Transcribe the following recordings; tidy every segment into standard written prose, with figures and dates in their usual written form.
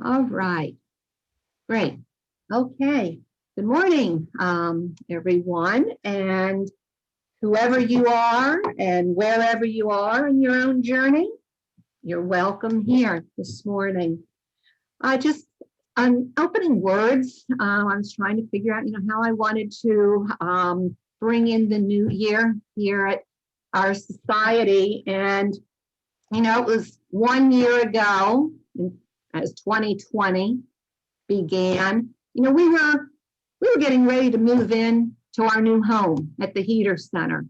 All right, great. Okay, good morning, everyone, and whoever you are and wherever you are in your own journey, you're welcome here this morning. Just on opening words, I was trying to figure out, how I wanted to bring in the new year here at our society, and it was 1 year ago, as 2020 began. We were getting ready to move in to our new home at the Heater Center,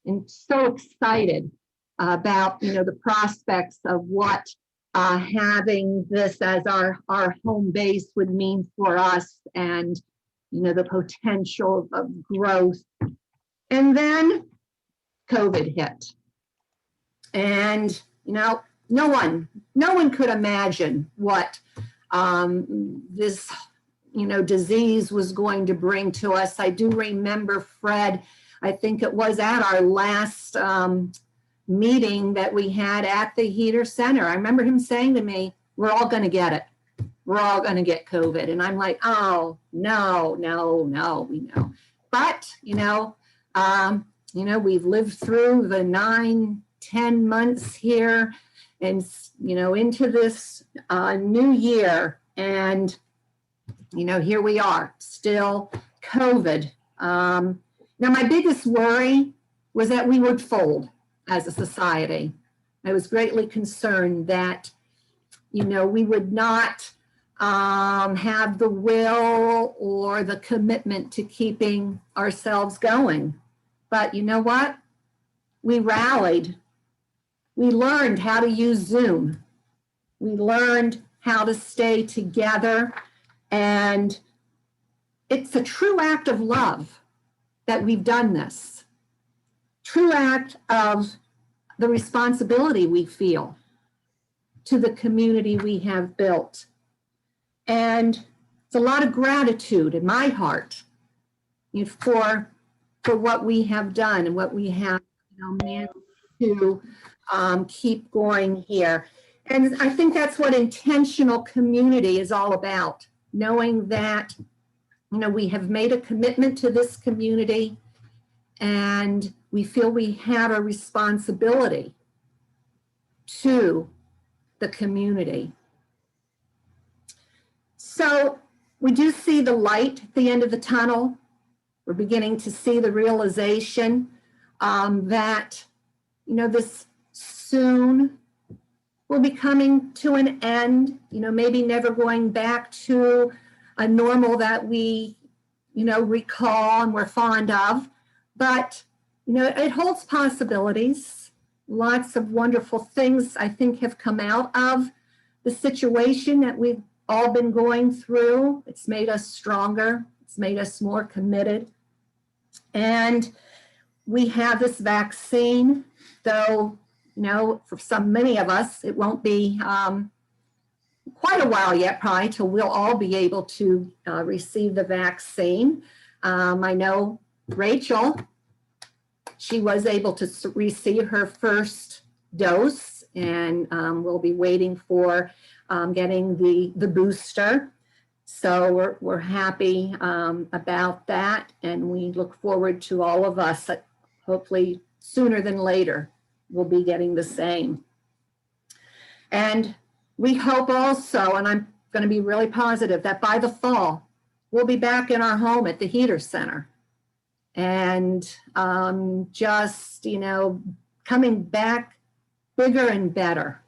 and so excited about the prospects of what having this as our home base would mean for us, and the potential of growth. And then COVID hit, and no one could imagine what this disease was going to bring to us. I do remember Fred, I think it was at our last meeting that we had at the Heater Center. I remember him saying to me, we're all going to get it. We're all going to get COVID. And I'm like, oh, no, we know. But, we've lived through the 9-10 months here and, into this new year. And, here we are, still COVID. Now, my biggest worry was that we would fold as a society. I was greatly concerned that, we would not have the will or the commitment to keeping ourselves going. But you know what? We rallied. We learned how to use Zoom. We learned how to stay together. And it's a true act of love that we've done this. True act of the responsibility we feel to the community we have built. And it's a lot of gratitude in my heart for what we have done and what we have managed to keep going here. And I think that's what intentional community is all about, knowing that, we have made a commitment to this community and we feel we have a responsibility to the community. So we do see the light at the end of the tunnel. We're beginning to see the realization that, this soon will be coming to an end, maybe never going back to a normal that we, recall and we're fond of. But, it holds possibilities. Lots of wonderful things, I think, have come out of the situation that we've all been going through. It's made us stronger. It's made us more committed. And we have this vaccine, though, for many of us, it won't be quite a while yet, probably, till we'll all be able to receive the vaccine. I know Rachel, she was able to receive her first dose, and we'll be waiting for getting the booster. So we're happy about that, and we look forward to all of us, hopefully sooner than later, we'll be getting the same. And we hope also, and I'm going to be really positive, that by the fall, we'll be back in our home at the Heater Center. And just, coming back bigger and better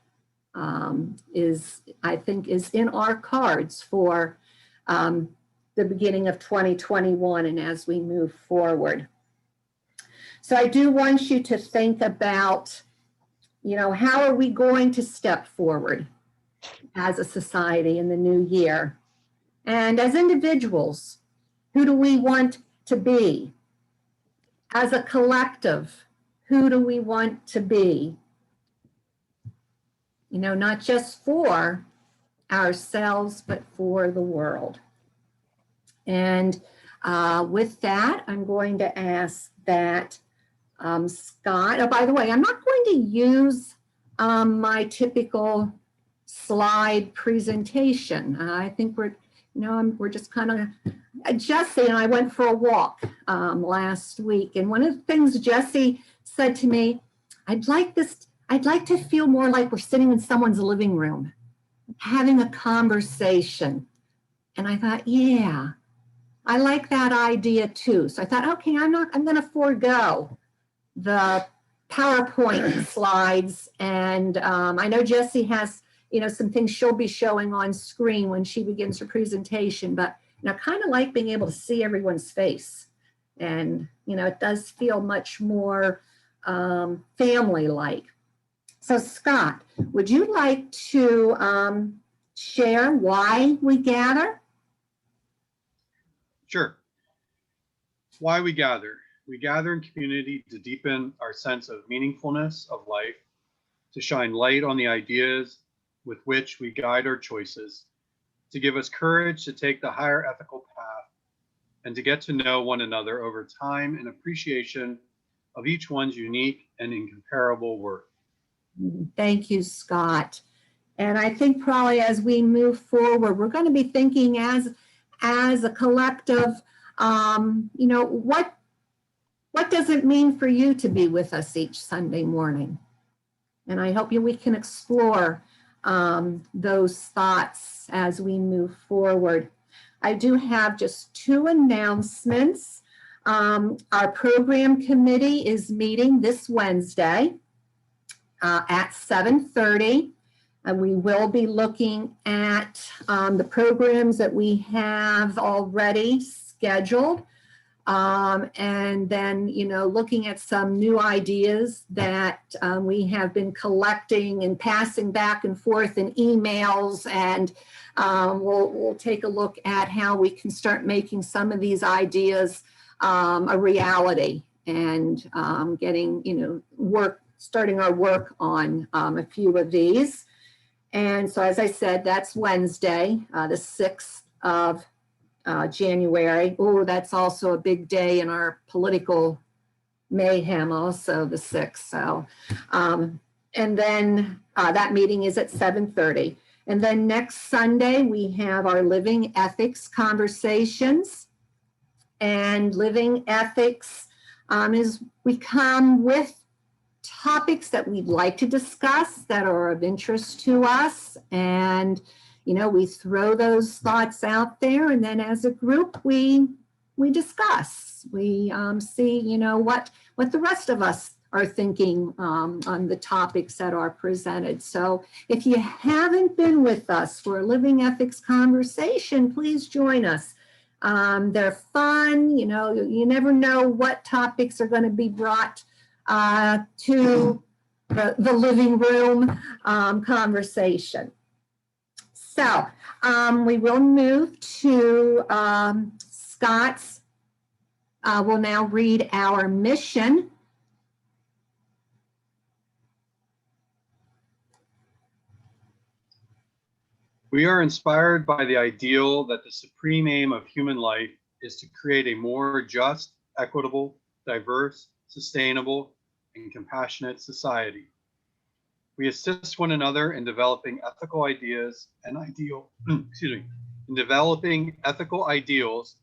I think, is in our cards for the beginning of 2021 and as we move forward. So I do want you to think about, how are we going to step forward as a society in the new year? And as individuals, who do we want to be? As a collective, who do we want to be? Not just for ourselves, but for the world. And with that, I'm going to ask that Scott, oh, by the way, I'm not going to use my typical slide presentation. I think we're just kind of, Jesse and I went for a walk last week. And one of the things Jesse said to me, I'd like to feel more like we're sitting in someone's living room, having a conversation. And I thought, yeah, I like that idea too. So I thought, okay, I'm going to forego the PowerPoint slides. And I know Jessie has, some things she'll be showing on screen when she begins her presentation, but, kind of like being able to see everyone's face. And, it does feel much more family-like. So Scott, would you like to share why we gather? Sure. Why we gather. We gather in community to deepen our sense of meaningfulness of life, to shine light on the ideas with which we guide our choices, to give us courage to take the higher ethical path, and to get to know one another over time in appreciation of each one's unique and incomparable worth. Thank you, Scott. And I think probably as we move forward, we're going to be thinking as a collective, what does it mean for you to be with us each Sunday morning? And I hope we can explore those thoughts as we move forward. I do have just 2 announcements. Our program committee is meeting this Wednesday at 7:30. And we will be looking at the programs that we have already scheduled. And then, looking at some new ideas that we have been collecting and passing back and forth in emails. And we'll take a look at how we can start making some of these ideas a reality and getting, starting our work on a few of these. And so, as I said, that's Wednesday, the 6th of January. Oh, that's also a big day in our political mayhem, also the 6th. So, and then that meeting is at 7:30. And then next Sunday, we have our Living Ethics conversations. And Living Ethics is we come with topics that we'd like to discuss that are of interest to us. And, we throw those thoughts out there. And then as a group, we discuss. We see, what the rest of us are thinking on the topics that are presented. So if you haven't been with us for a Living Ethics conversation, please join us. They're fun. You never know what topics are going to be brought to the living room conversation. So we will move to Scott's. We'll now read our mission. We are inspired by the ideal that the supreme aim of human life is to create a more just, equitable, diverse, sustainable, and compassionate society. We assist one another in developing ethical ideas and developing ethical ideals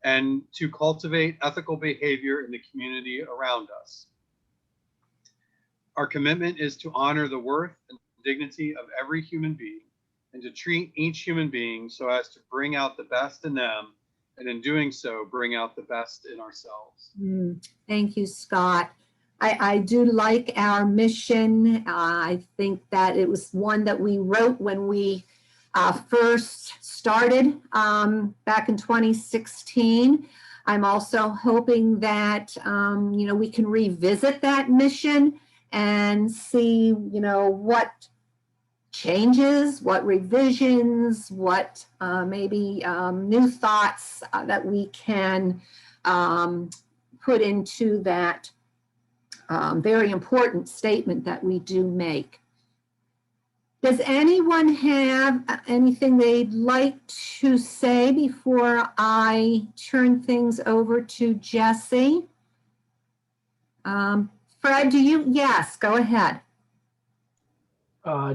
and to cultivate ethical behavior in the community around us. Our commitment is to honor the worth and dignity of every human being and to treat each human being so as to bring out the best in them, and in doing so, bring out the best in ourselves. Thank you, Scott. I do like our mission. I think that it was one that we wrote when we first started back in 2016. I'm also hoping that, we can revisit that mission and see, what changes, what revisions, what maybe new thoughts that we can put into that very important statement that we do make. Does anyone have anything they'd like to say before I turn things over to Jessie? Fred, do you? Yes, go ahead.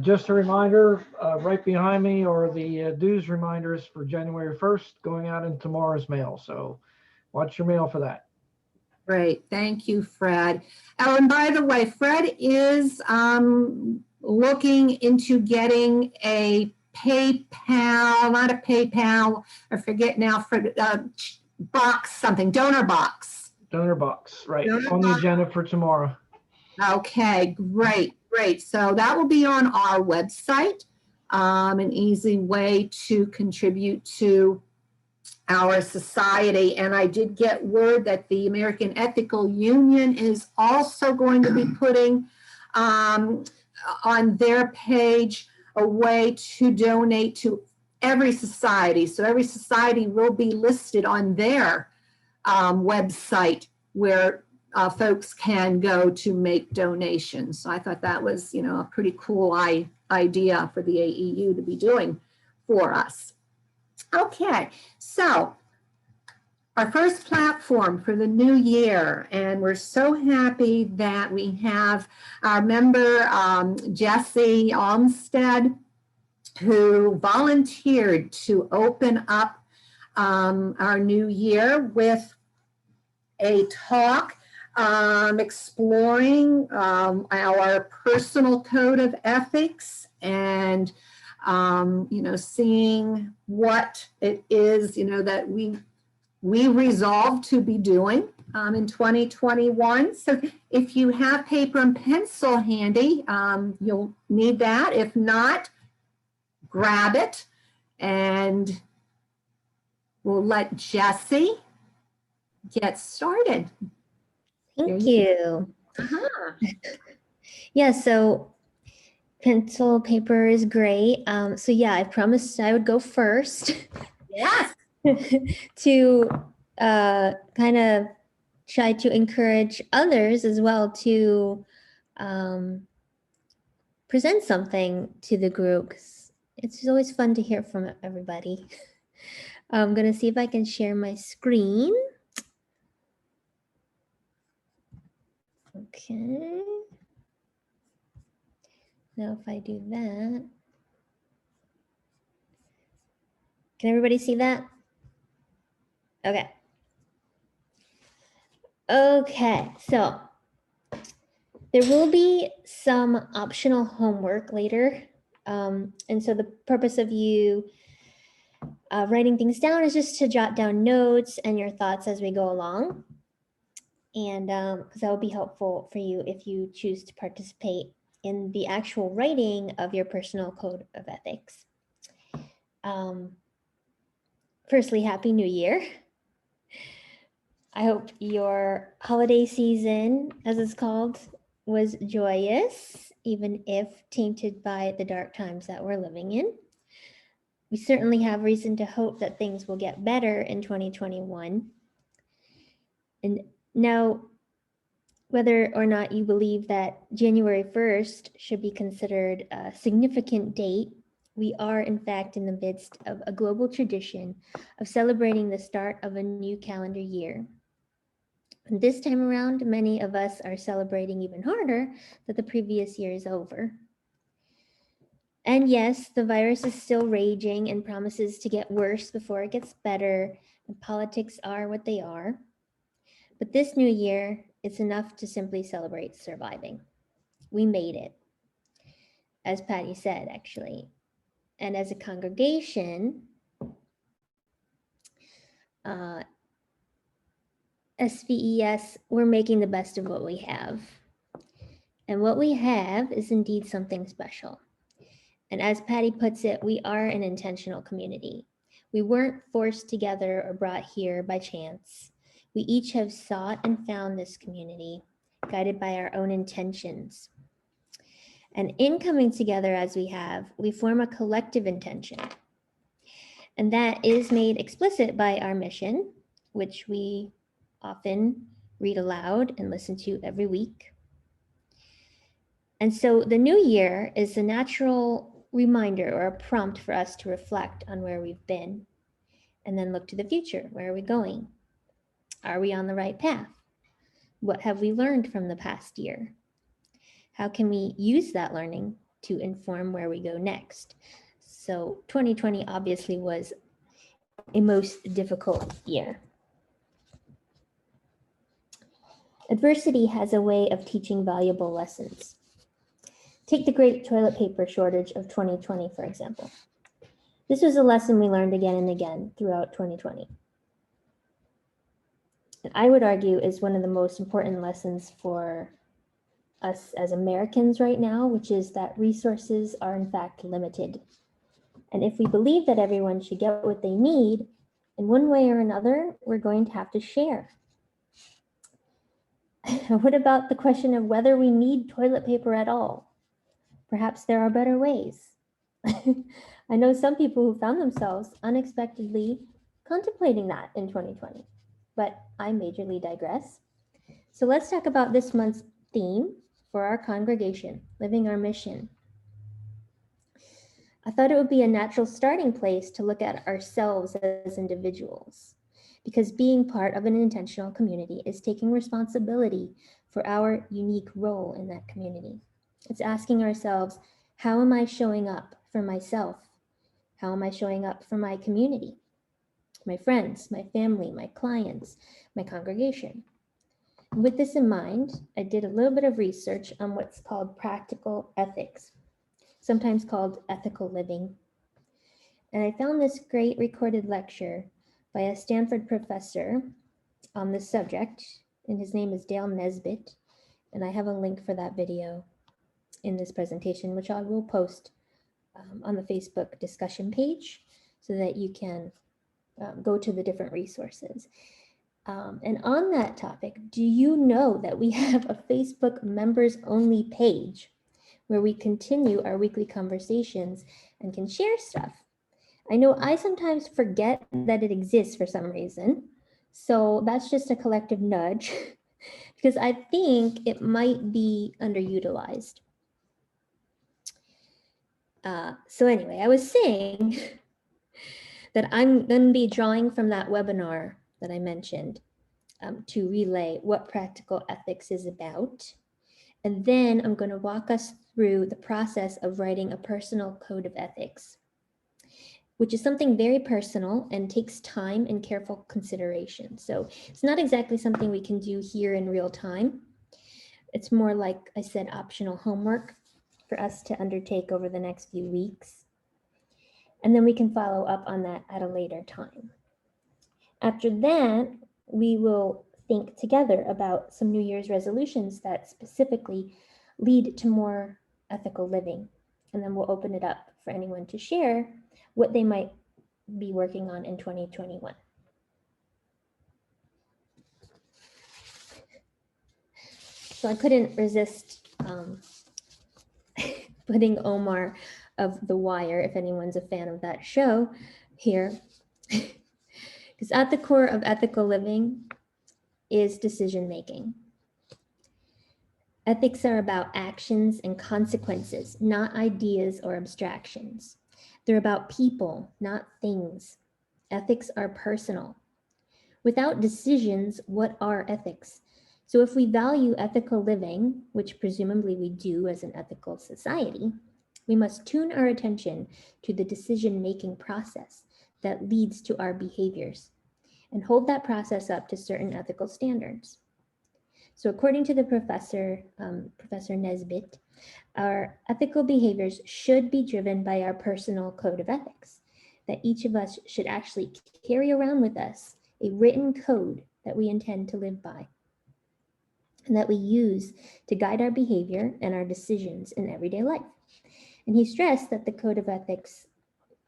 Just a reminder, right behind me are the dues reminders for January 1st going out in tomorrow's mail. So watch your mail for that. Great, thank you, Fred. Oh, and by the way, Fred is looking into getting a PayPal, not a PayPal, I forget now, for box, something, donor box. Donor box, right, Donor on the box. agenda for tomorrow. Okay, great, great. So that will be on our website, an easy way to contribute to our society. And I did get word that the American Ethical Union is also going to be putting on their page a way to donate to every society. So every society will be listed on their website where folks can go to make donations. So I thought that was, a pretty cool idea for the AEU to be doing for us. Okay, so our first platform for the new year, and we're so happy that we have our member, Jesse Olmsted, who volunteered to open up our new year with a talk exploring our personal code of ethics and seeing what it is that we resolved to be doing in 2021. So if you have paper and pencil handy, you'll need that. If not, grab it, and we'll let Jesse get started. Thank you. Uh-huh. Yeah, so pencil paper is great. So yeah, I promised I would go first. Yes. To kind of try to encourage others as well to present something to the group. It's always fun to hear from everybody. I'm going to see if I can share my screen. Okay. Now if I do that, can everybody see that? Okay. Okay, so there will be some optional homework later. And so the purpose of you writing things down is just to jot down notes and your thoughts as we go along. And because that will be helpful for you if you choose to participate in the actual writing of your personal code of ethics. Firstly, Happy New Year. I hope your holiday season, as it's called, was joyous, even if tainted by the dark times that we're living in. We certainly have reason to hope that things will get better in 2021. And now, whether or not you believe that January 1st should be considered a significant date, we are in fact in the midst of a global tradition of celebrating the start of a new calendar year. And this time around, many of us are celebrating even harder that the previous year is over. And yes, the virus is still raging and promises to get worse before it gets better, and politics are what they are. But this new year, it's enough to simply celebrate surviving. We made it, as Patty said, actually. And as a congregation, SVES, we're making the best of what we have. And what we have is indeed something special. And as Patty puts it, we are an intentional community. We weren't forced together or brought here by chance. We each have sought and found this community, guided by our own intentions. And in coming together as we have, we form a collective intention. And that is made explicit by our mission, which we often read aloud and listen to every week. And so the new year is a natural reminder or a prompt for us to reflect on where we've been and then look to the future. Where are we going? Are we on the right path? What have we learned from the past year? How can we use that learning to inform where we go next. So 2020 obviously was a most difficult year. Adversity has a way of teaching valuable lessons. Take the great toilet paper shortage of 2020, for example. This was a lesson we learned again and again throughout 2020. And I would argue is one of the most important lessons for us as Americans right now, which is that resources are in fact limited. And if we believe that everyone should get what they need, in one way or another, we're going to have to share. What about the question of whether we need toilet paper at all? Perhaps there are better ways. I know some people who found themselves unexpectedly contemplating that in 2020, but I majorly digress. So let's talk about this month's theme for our congregation, living our mission. I thought it would be a natural starting place to look at ourselves as individuals, because being part of an intentional community is taking responsibility for our unique role in that community. It's asking ourselves, how am I showing up for myself? How am I showing up for my community, my friends, my family, my clients, my congregation? And with this in mind, I did a little bit of research on what's called practical ethics, sometimes called ethical living. And I found this great recorded lecture by a Stanford professor on this subject, and his name is Dale Nesbitt. And I have a link for that video in this presentation, which I will post on the Facebook discussion page so that you can go to the different resources. And on that topic, do you know that we have a Facebook members only page where we continue our weekly conversations and can share stuff? I know I sometimes forget that it exists for some reason. So that's just a collective nudge because I think it might be underutilized. So anyway, I was saying that I'm going to be drawing from that webinar that I mentioned to relay what practical ethics is about. And then I'm going to walk us through the process of writing a personal code of ethics, which is something very personal and takes time and careful consideration. So it's not exactly something we can do here in real time. It's more, like I said, optional homework for us to undertake over the next few weeks. And then we can follow up on that at a later time. After that, we will think together about some New Year's resolutions that specifically lead to more ethical living. And then we'll open it up for anyone to share what they might be working on in 2021. So I couldn't resist putting Omar of The Wire, if anyone's a fan of that show, here. Because at the core of ethical living is decision making. Ethics are about actions and consequences, not ideas or abstractions. They're about people, not things. Ethics are personal. Without decisions, what are ethics? So if we value ethical living, which presumably we do as an ethical society, we must tune our attention to the decision-making process that leads to our behaviors and hold that process up to certain ethical standards. So according to the Professor Nesbitt, our ethical behaviors should be driven by our personal code of ethics, that each of us should actually carry around with us a written code that we intend to live by and that we use to guide our behavior and our decisions in everyday life. And he stressed that the code of ethics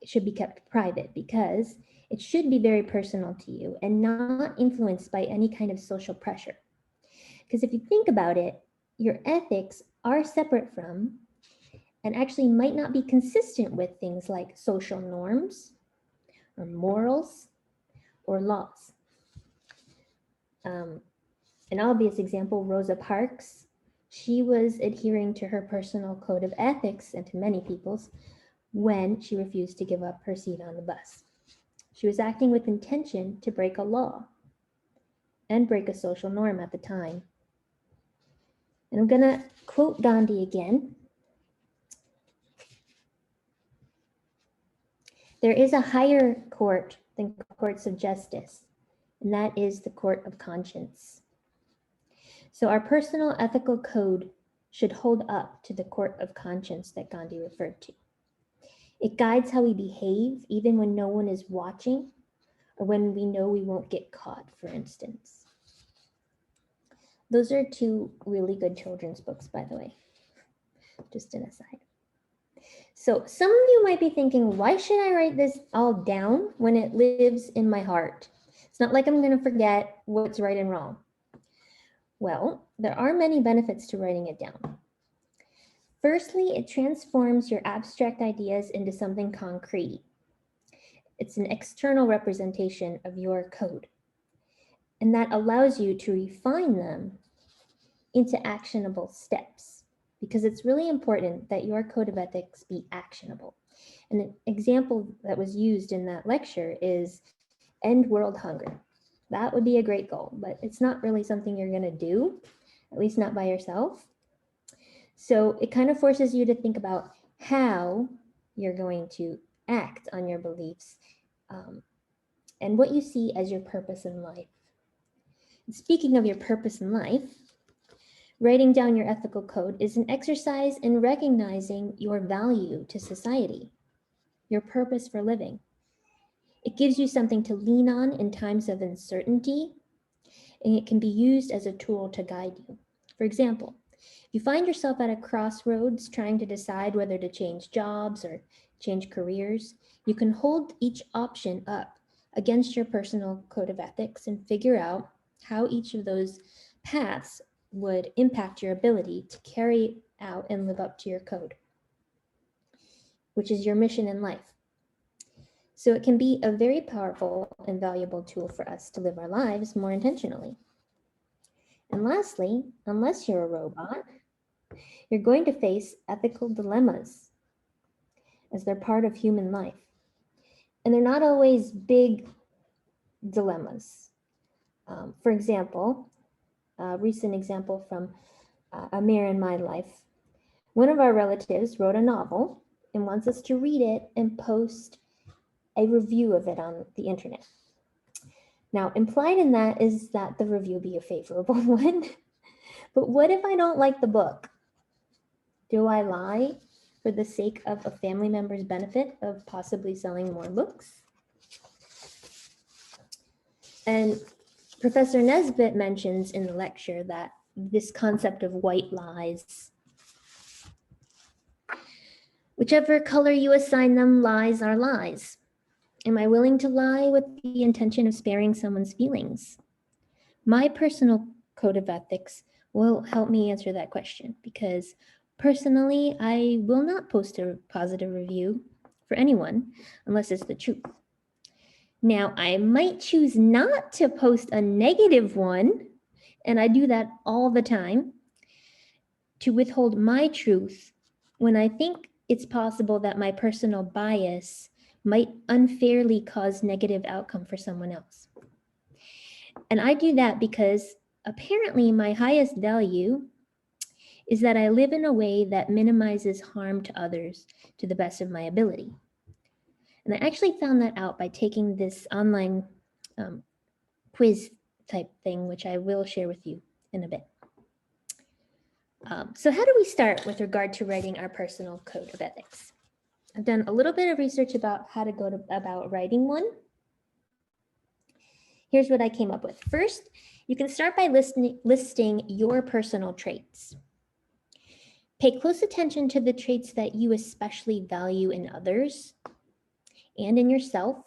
should be kept private because it should be very personal to you and not influenced by any kind of social pressure. Because if you think about it, your ethics are separate from and actually might not be consistent with things like social norms or morals or laws. An obvious example, Rosa Parks, she was adhering to her personal code of ethics and to many people's when she refused to give up her seat on the bus. She was acting with intention to break a law and break a social norm at the time. And I'm gonna quote Gandhi again. There is a higher court than courts of justice, and that is the court of conscience. So our personal ethical code should hold up to the court of conscience that Gandhi referred to. It guides how we behave even when no one is watching or when we know we won't get caught, for instance. Those are two really good children's books, by the way, just an aside. So some of you might be thinking, why should I write this all down when it lives in my heart? It's not like I'm going to forget what's right and wrong. Well, there are many benefits to writing it down. Firstly, it transforms your abstract ideas into something concrete. It's an external representation of your code, and that allows you to refine them into actionable steps, because it's really important that your code of ethics be actionable. An example that was used in that lecture is end world hunger. That would be a great goal, but it's not really something you're going to do, at least not by yourself. So it kind of forces you to think about how you're going to act on your beliefs and what you see as your purpose in life. And speaking of your purpose in life, writing down your ethical code is an exercise in recognizing your value to society, your purpose for living. It gives you something to lean on in times of uncertainty, and it can be used as a tool to guide you. For example, if you find yourself at a crossroads trying to decide whether to change jobs or change careers, you can hold each option up against your personal code of ethics and figure out how each of those paths would impact your ability to carry out and live up to your code, which is your mission in life. So it can be a very powerful and valuable tool for us to live our lives more intentionally. And lastly, unless you're a robot, you're going to face ethical dilemmas as they're part of human life. And they're not always big dilemmas. For example, a recent example from a mirror in my life. One of our relatives wrote a novel and wants us to read it and post a review of it on the internet. Now, implied in that is that the review be a favorable one. But what if I don't like the book? Do I lie for the sake of a family member's benefit of possibly selling more books? And Professor Nesbitt mentions in the lecture that this concept of white lies. Whichever color you assign them, lies are lies. Am I willing to lie with the intention of sparing someone's feelings? My personal code of ethics will help me answer that question, because personally, I will not post a positive review for anyone unless it's the truth. Now, I might choose not to post a negative one, and I do that all the time, to withhold my truth when I think it's possible that my personal bias might unfairly cause negative outcome for someone else. And I do that because apparently my highest value is that I live in a way that minimizes harm to others to the best of my ability. And I actually found that out by taking this online quiz type thing, which I will share with you in a bit. So how do we start with regard to writing our personal code of ethics? I've done a little bit of research about how to go about writing one. Here's what I came up with. First, you can start by listing your personal traits. Pay close attention to the traits that you especially value in others and in yourself,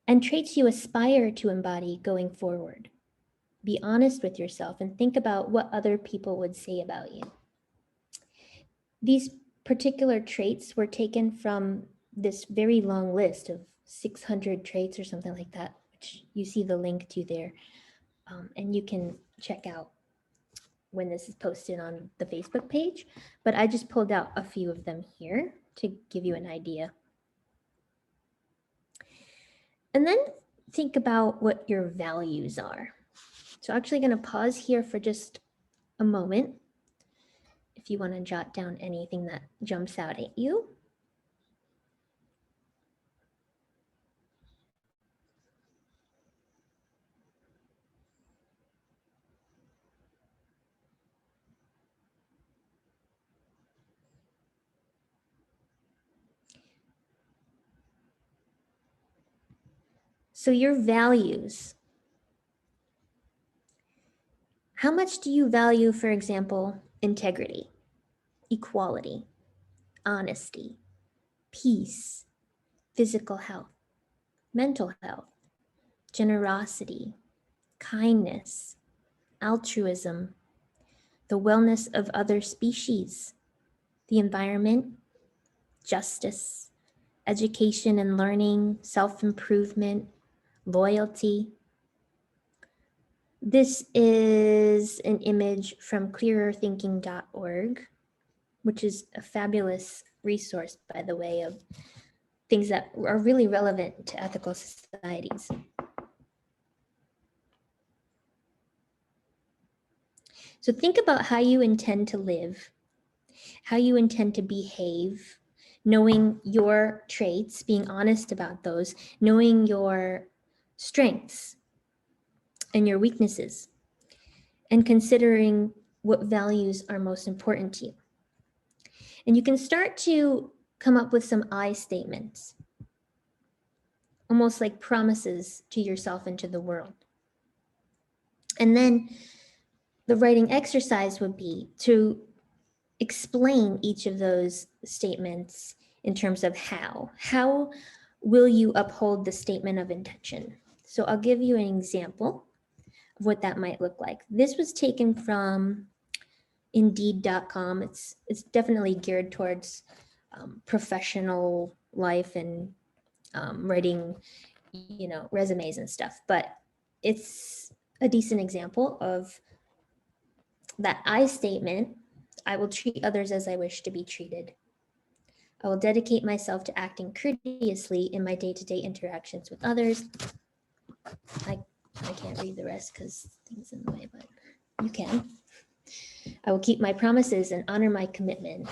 and traits you aspire to embody going forward. Be honest with yourself and think about what other people would say about you. These particular traits were taken from this very long list of 600 traits or something like that, which you see the link to there, and you can check out when this is posted on the Facebook page, but I just pulled out a few of them here to give you an idea. And then think about what your values are. So I'm actually going to pause here for just a moment if you want to jot down anything that jumps out at you. So your values, how much do you value, for example, integrity, equality, honesty, peace, physical health, mental health, generosity, kindness, altruism, the wellness of other species, the environment, justice, education and learning, self-improvement, loyalty. This is an image from clearerthinking.org, which is a fabulous resource, by the way, of things that are really relevant to ethical societies. So think about how you intend to live, how you intend to behave, knowing your traits, being honest about those, knowing your strengths and your weaknesses, and considering what values are most important to you. And you can start to come up with some I statements, almost like promises to yourself and to the world. And then the writing exercise would be to explain each of those statements in terms of how. How will you uphold the statement of intention? So I'll give you an example of what that might look like. This was taken from Indeed.com. It's definitely geared towards professional life and writing, resumes and stuff. But it's a decent example of that I statement. I will treat others as I wish to be treated. I will dedicate myself to acting courteously in my day-to-day interactions with others. I can't read the rest because things in the way, but you can. I will keep my promises and honor my commitments.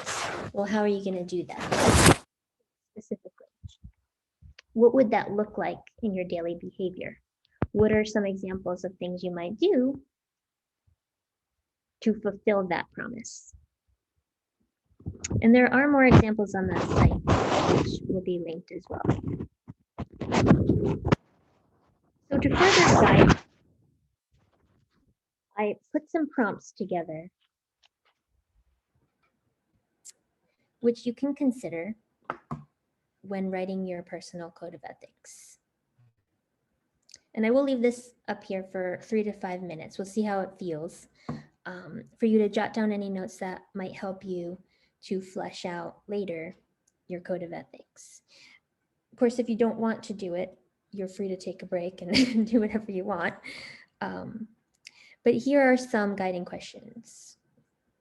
Well, how are you going to do that? Specifically, what would that look like in your daily behavior? What are some examples of things you might do to fulfill that promise? And there are more examples on that site, which will be linked as well. So to further guide, I put some prompts together, which you can consider when writing your personal code of ethics. And I will leave this up here for 3 to 5 minutes. We'll see how it feels for you to jot down any notes that might help you to flesh out later your code of ethics. Of course, if you don't want to do it, you're free to take a break and do whatever you want. But here are some guiding questions.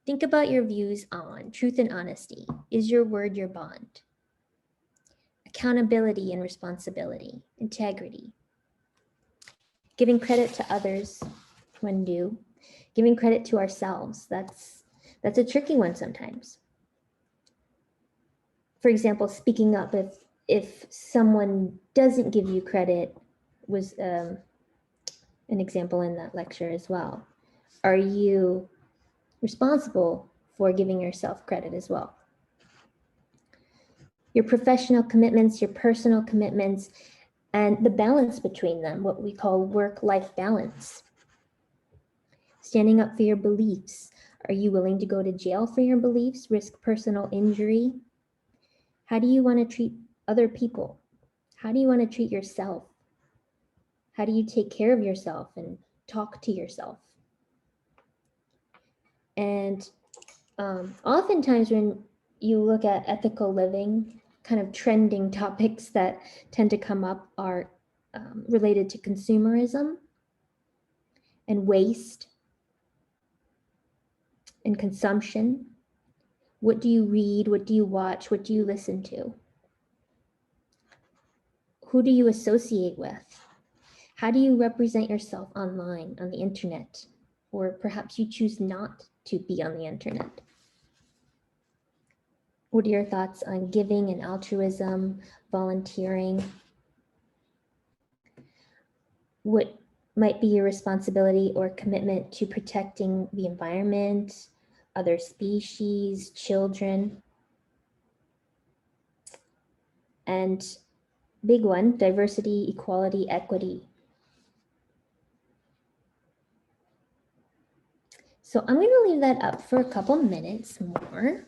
Think about your views on truth and honesty. Is your word your bond? Accountability and responsibility, integrity. Giving credit to others when due. Giving credit to ourselves. That's a tricky one sometimes. For example, speaking up if someone doesn't give you credit was an example in that lecture as well. Are you responsible for giving yourself credit as well? Your professional commitments, your personal commitments, and the balance between them, what we call work-life balance. Standing up for your beliefs. Are you willing to go to jail for your beliefs, risk personal injury? How do you want to treat other people? How do you want to treat yourself? How do you take care of yourself and talk to yourself? And oftentimes when you look at ethical living, kind of trending topics that tend to come up are related to consumerism and waste and consumption. What do you read? What do you watch? What do you listen to? Who do you associate with? How do you represent yourself online, on the internet? Or perhaps you choose not to be on the internet. What are your thoughts on giving and altruism, volunteering? What might be your responsibility or commitment to protecting the environment, other species, children? And big one, diversity, equality, equity. So I'm going to leave that up for a couple minutes more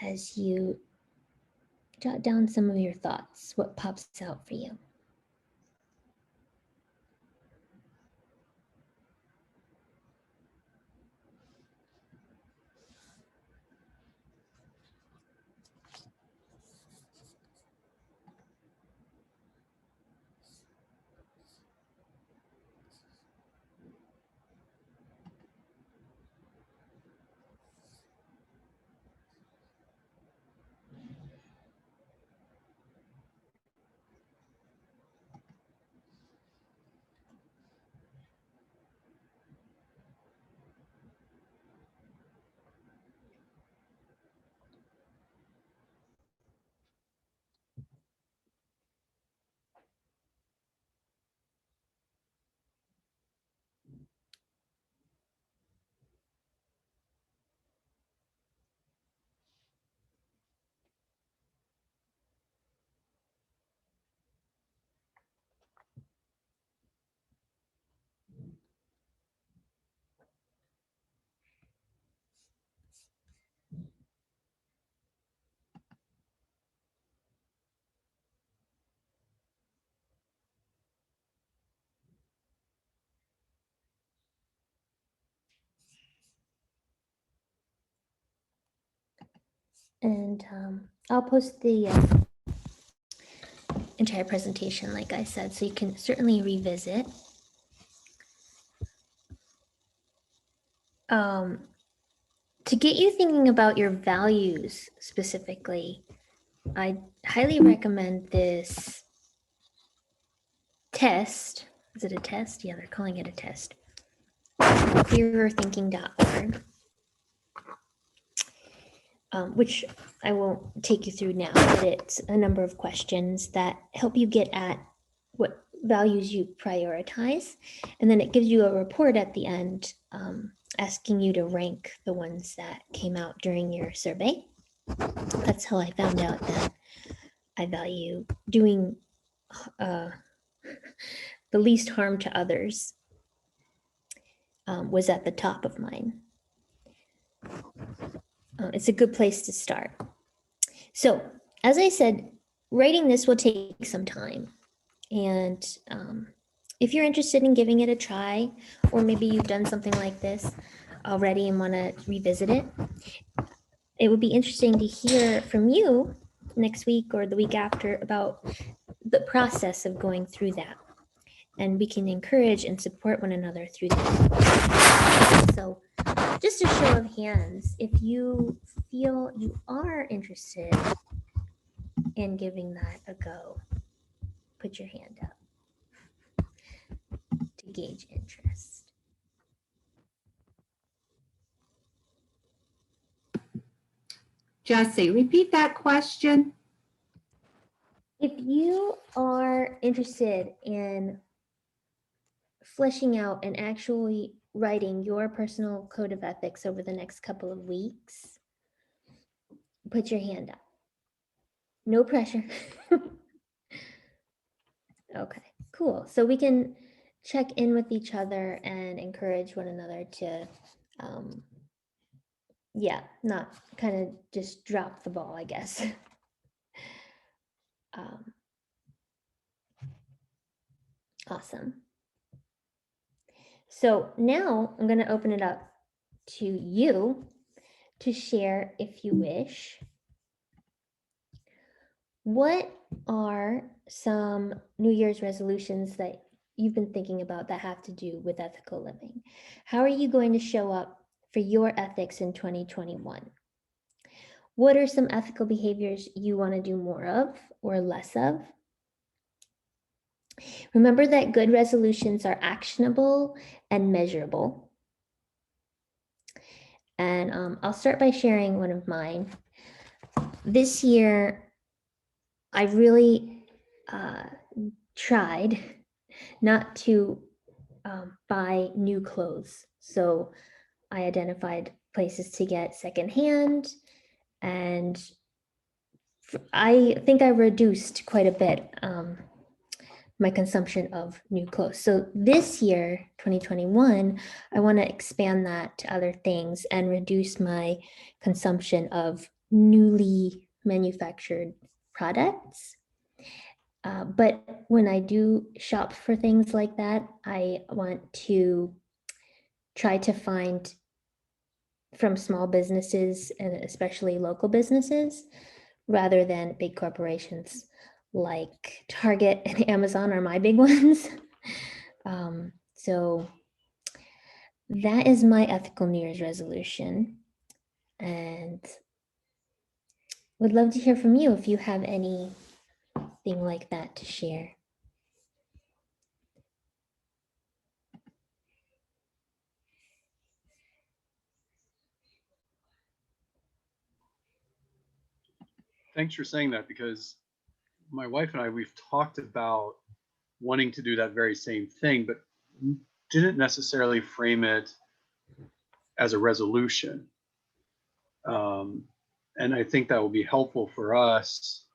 as you jot down some of your thoughts, what pops out for you. And I'll post the entire presentation, like I said, so you can certainly revisit. To get you thinking about your values specifically, I highly recommend this test. Is it a test? Yeah, they're calling it a test. Clearerthinking.org. Which I won't take you through now, but it's a number of questions that help you get at what values you prioritize. And then it gives you a report at the end asking you to rank the ones that came out during your survey. That's how I found out that I value doing the least harm to others was at the top of mine. It's a good place to start. So, as I said, writing this will take some time. And if you're interested in giving it a try, or maybe you've done something like this already and want to revisit it, it would be interesting to hear from you next week or the week after about the process of going through that. And we can encourage and support one another through that. So, just a show of hands, if you feel you are interested in giving that a go, put your hand up to gauge interest. Jesse, repeat that question. If you are interested in fleshing out and actually writing your personal code of ethics over the next couple of weeks, put your hand up. No pressure. Okay, cool. So we can check in with each other and encourage one another to, not kind of just drop the ball, I guess. Awesome. So now I'm going to open it up to you to share, if you wish. What are some New Year's resolutions that you've been thinking about that have to do with ethical living? How are you going to show up for your ethics in 2021? What are some ethical behaviors you want to do more of or less of? Remember that good resolutions are actionable and measurable. And I'll start by sharing one of mine. This year, I really tried not to buy new clothes. So I identified places to get secondhand and I think I reduced quite a bit my consumption of new clothes. So this year, 2021, I want to expand that to other things and reduce my consumption of newly manufactured products. But when I do shop for things like that, I want to try to find from small businesses and especially local businesses rather than big corporations like Target and Amazon are my big ones. So that is my ethical New Year's resolution. And would love to hear from you if you have anything like that to share. Thanks for saying that, because my wife and I, we've talked about wanting to do that very same thing, but didn't necessarily frame it as a resolution. And I think that will be helpful for us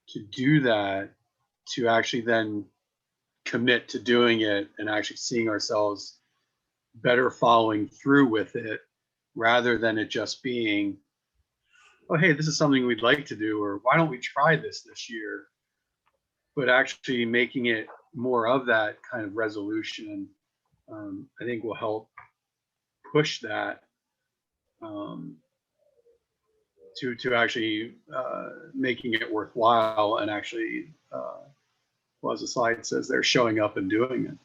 to do that, to actually then commit to doing it and actually seeing ourselves better following through with it, rather than it just being, oh, hey, this is something we'd like to do, or why don't we try this year? But actually making it more of that kind of resolution, I think will help push that to actually making it worthwhile, and actually, well, as the slide says, they're showing up and doing it.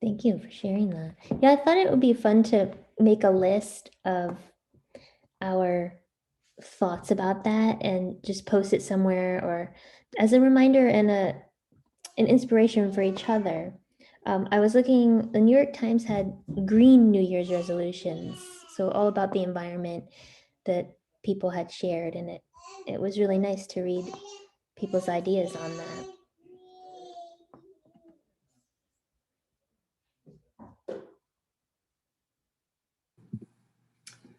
Thank you for sharing that. Yeah, I thought it would be fun to make a list of our thoughts about that and just post it somewhere, or as a reminder and an inspiration for each other. I was looking, the New York Times had green New Year's resolutions, so all about the environment that people had shared, and it was really nice to read people's ideas on that.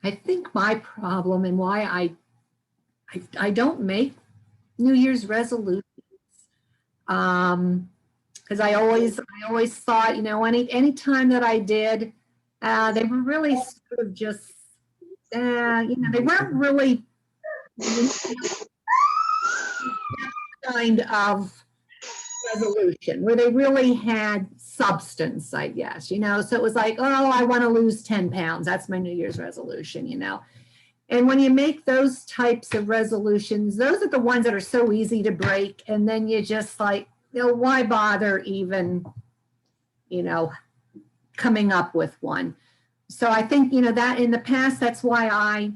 I think my problem and why I don't make New Year's resolutions, because I always thought, any time that I did, they were really sort of just, they weren't really kind of resolution where they really had substance, I guess, so it was like, oh, I want to lose 10 pounds. That's my New Year's resolution. And when you make those types of resolutions, those are the ones that are so easy to break. And then you just like, why bother even, coming up with one? So I think, that in the past, that's why I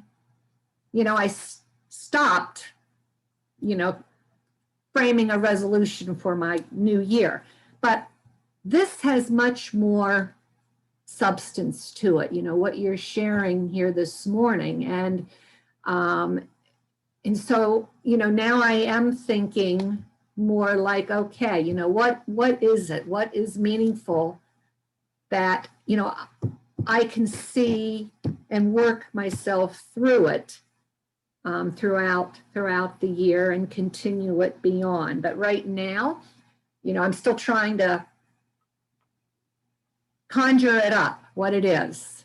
stopped, framing a resolution for my new year. But this has much more substance to it, what you're sharing here this morning. And so, now I am thinking more like, okay, what is it? What is meaningful that, I can see and work myself through it throughout the year and continue it beyond. But right now, I'm still trying to conjure it up, what it is.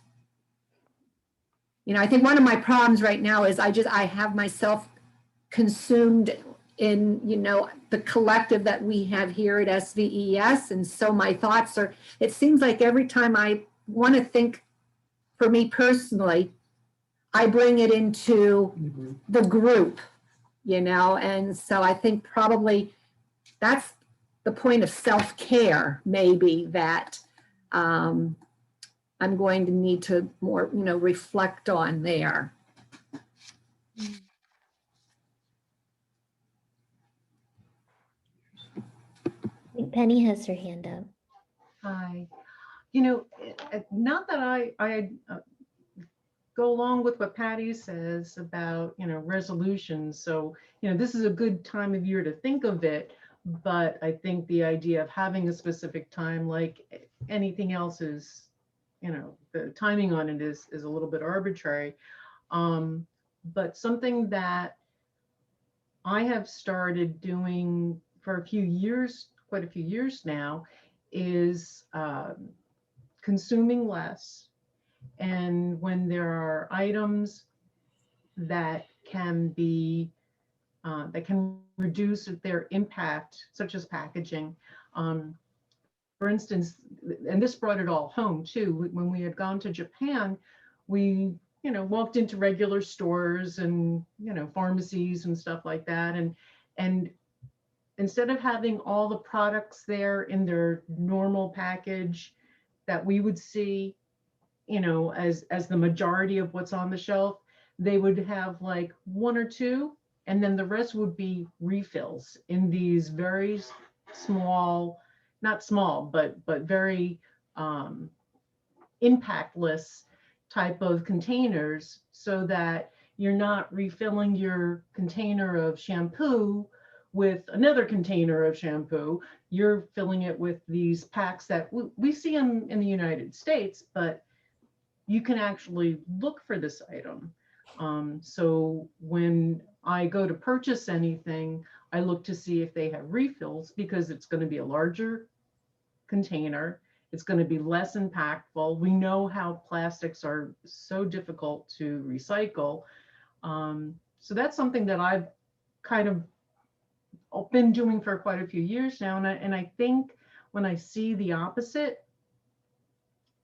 I think one of my problems right now is I have myself consumed in, the collective that we have here at SVES. And so my thoughts are, it seems like every time I want to think for me personally, I bring it into the group, and so I think probably that's the point of self-care, maybe, that I'm going to need to more, reflect on there. I think Penny has her hand up. Hi. Not that I go along with what Patty says about, resolutions. So, this is a good time of year to think of it. But I think the idea of having a specific time, like anything else, is, the timing on it is a little bit arbitrary. But something that I have started doing for a few years, quite a few years now, is consuming less. And when there are items that can be that can reduce their impact, such as packaging. For instance, and this brought it all home too. When we had gone to Japan, we walked into regular stores and pharmacies and stuff like that, and instead of having all the products there in their normal package that we would see, as the majority of what's on the shelf, they would have like one or two, and then the rest would be refills in these very small, not small, but very impactless type of containers, so that you're not refilling your container of shampoo with another container of shampoo. You're filling it with these packs that we see them in the United States, but you can actually look for this item. So when I go to purchase anything, I look to see if they have refills, because it's going to be a larger container. It's going to be less impactful. We know how plastics are so difficult to recycle. So that's something that I've kind of been doing for quite a few years now. And I think when I see the opposite,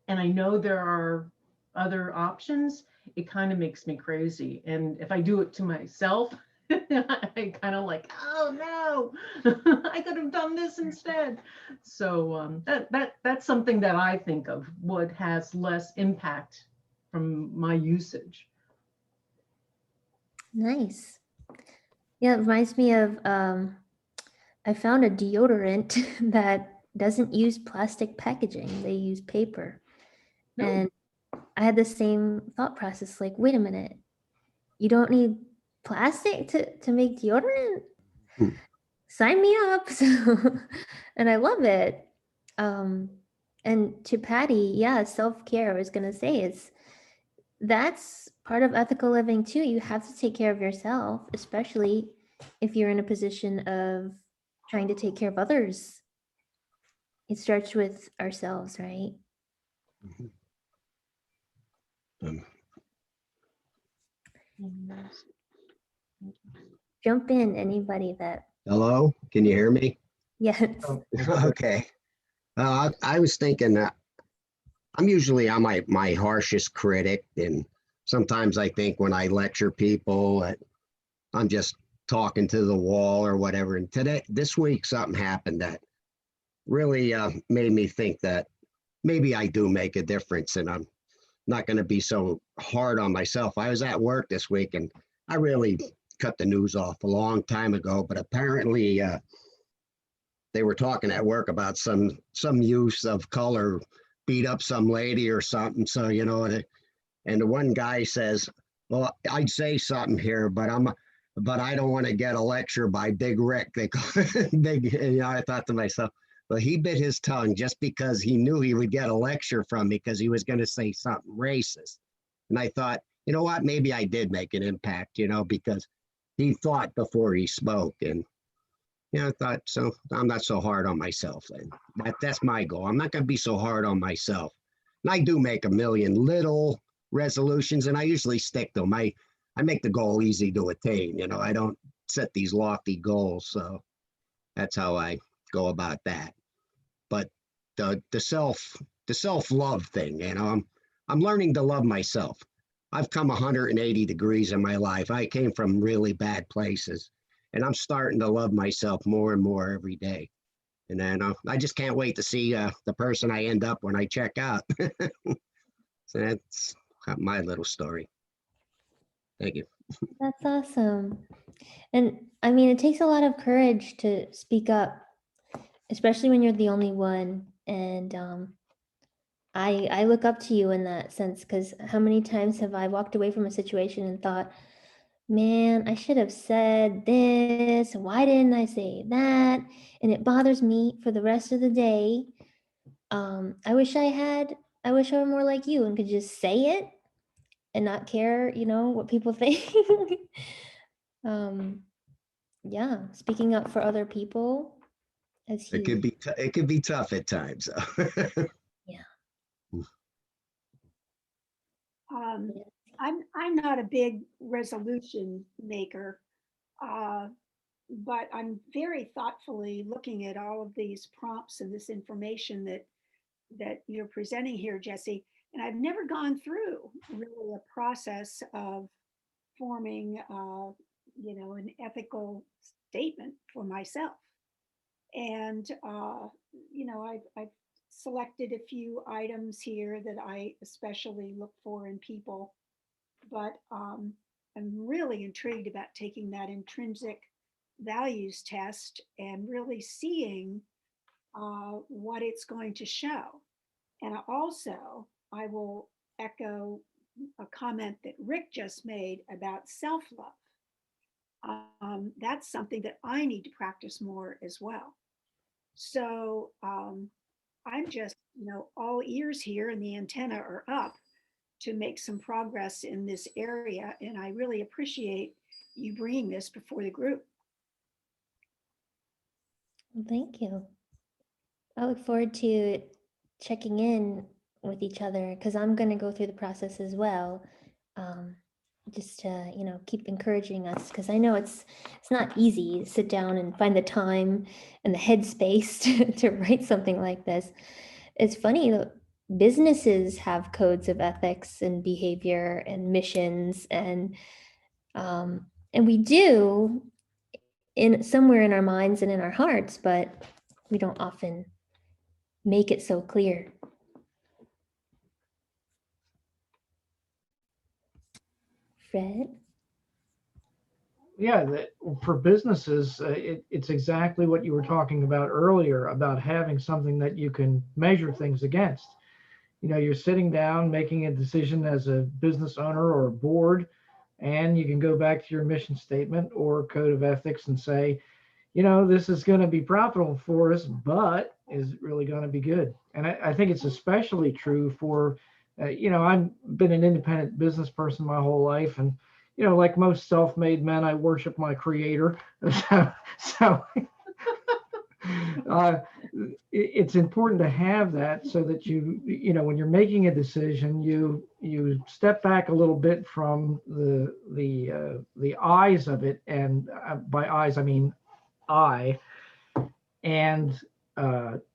and I know there are other options, it kind of makes me crazy. And if I do it to myself, I kind of like, oh no, I could have done this instead. So that's something that I think of, what has less impact from my usage. Nice. Yeah, it reminds me of I found a deodorant that doesn't use plastic packaging. They use paper. No. And I had the same thought process, like, wait a minute, you don't need plastic to make deodorant? Hmm. Sign me up. So, and I love it. And to Patty, yeah, self-care, I was gonna say, that's part of ethical living too. You have to take care of yourself, especially if you're in a position of trying to take care of others. It starts with ourselves, right? Um, Jump in, anybody that, Hello, can you hear me? yes. Oh, Okay. I was thinking that I'm usually my harshest critic, and sometimes I think when I lecture people that I'm just talking to the wall or whatever. And this week, something happened that really made me think that maybe I do make a difference, and I'm not going to be so hard on myself. I was at work this week, and I really cut the news off a long time ago, but apparently they were talking at work about some use of color beat up some lady or something. So, and the one guy says, well, I'd say something here, but I don't want to get a lecture by Big Rick. They call Big, I thought to myself, well, he bit his tongue just because he knew he would get a lecture from me because he was going to say something racist. And I thought, you know what, maybe I did make an impact, because he thought before he spoke. And I thought, so I'm not so hard on myself. And that's my goal. I'm not going to be so hard on myself. And I do make a million little resolutions, and I usually stick to them. I make the goal easy to attain. I don't set these lofty goals. So that's how I go about that. But the self-love thing, I'm learning to love myself. I've come 180 degrees in my life. I came from really bad places, and I'm starting to love myself more and more every day. And then I just can't wait to see the person I end up when I check out. So that's my little story. Thank you. That's awesome. And I mean, it takes a lot of courage to speak up, especially when you're the only one. And I look up to you in that sense, because how many times have I walked away from a situation and thought, man, I should have said this. Why didn't I say that? And it bothers me for the rest of the day. I wish I were more like you and could just say it and not care, what people think. Yeah, speaking up for other people is It could huge. be, it could be tough at times. Yeah. Um, I'm not a big resolution maker, uh, but I'm very thoughtfully looking at all of these prompts and this information that you're presenting here, Jesse. And I've never gone through really a process of forming, an ethical statement for myself. And, I've selected a few items here that I especially look for in people, but I'm really intrigued about taking that intrinsic values test and really seeing what it's going to show. And I will echo a comment that Rick just made about self-love. That's something that I need to practice more as well. So I'm just, all ears here and the antenna are up to make some progress in this area. And I really appreciate you bringing this before the group. Well, thank you. I look forward to checking in with each other because I'm going to go through the process as well. Just to, keep encouraging us because I know it's not easy to sit down and find the time and the headspace to write something like this. It's funny, businesses have codes of ethics and behavior and missions and we do in somewhere in our minds and in our hearts, but we don't often make it so clear. Fred? Yeah, for businesses, it's exactly what you were talking about earlier about having something that you can measure things against. You're sitting down making a decision as a business owner or a board, and you can go back to your mission statement or code of ethics and say, this is going to be profitable for us, but is it really going to be good? And I think it's especially true for, I've been an independent business person my whole life. And, like most self-made men, I worship my creator. so it's important to have that so that when you're making a decision, you step back a little bit from the eyes of it. And by eyes, I mean and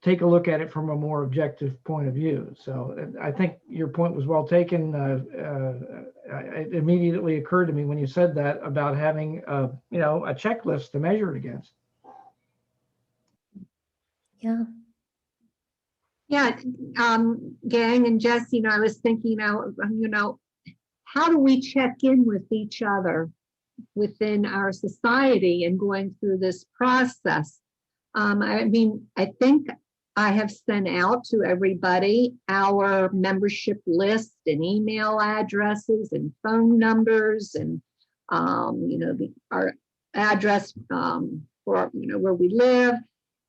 take a look at it from a more objective point of view. So I think your point was well taken. It immediately occurred to me when you said that about having a checklist to measure it against. Yeah. Yeah, gang and Jess, I was thinking, how do we check in with each other within our society and going through this process? I think I have sent out to everybody our membership list and email addresses and phone numbers and, our address for, where we live.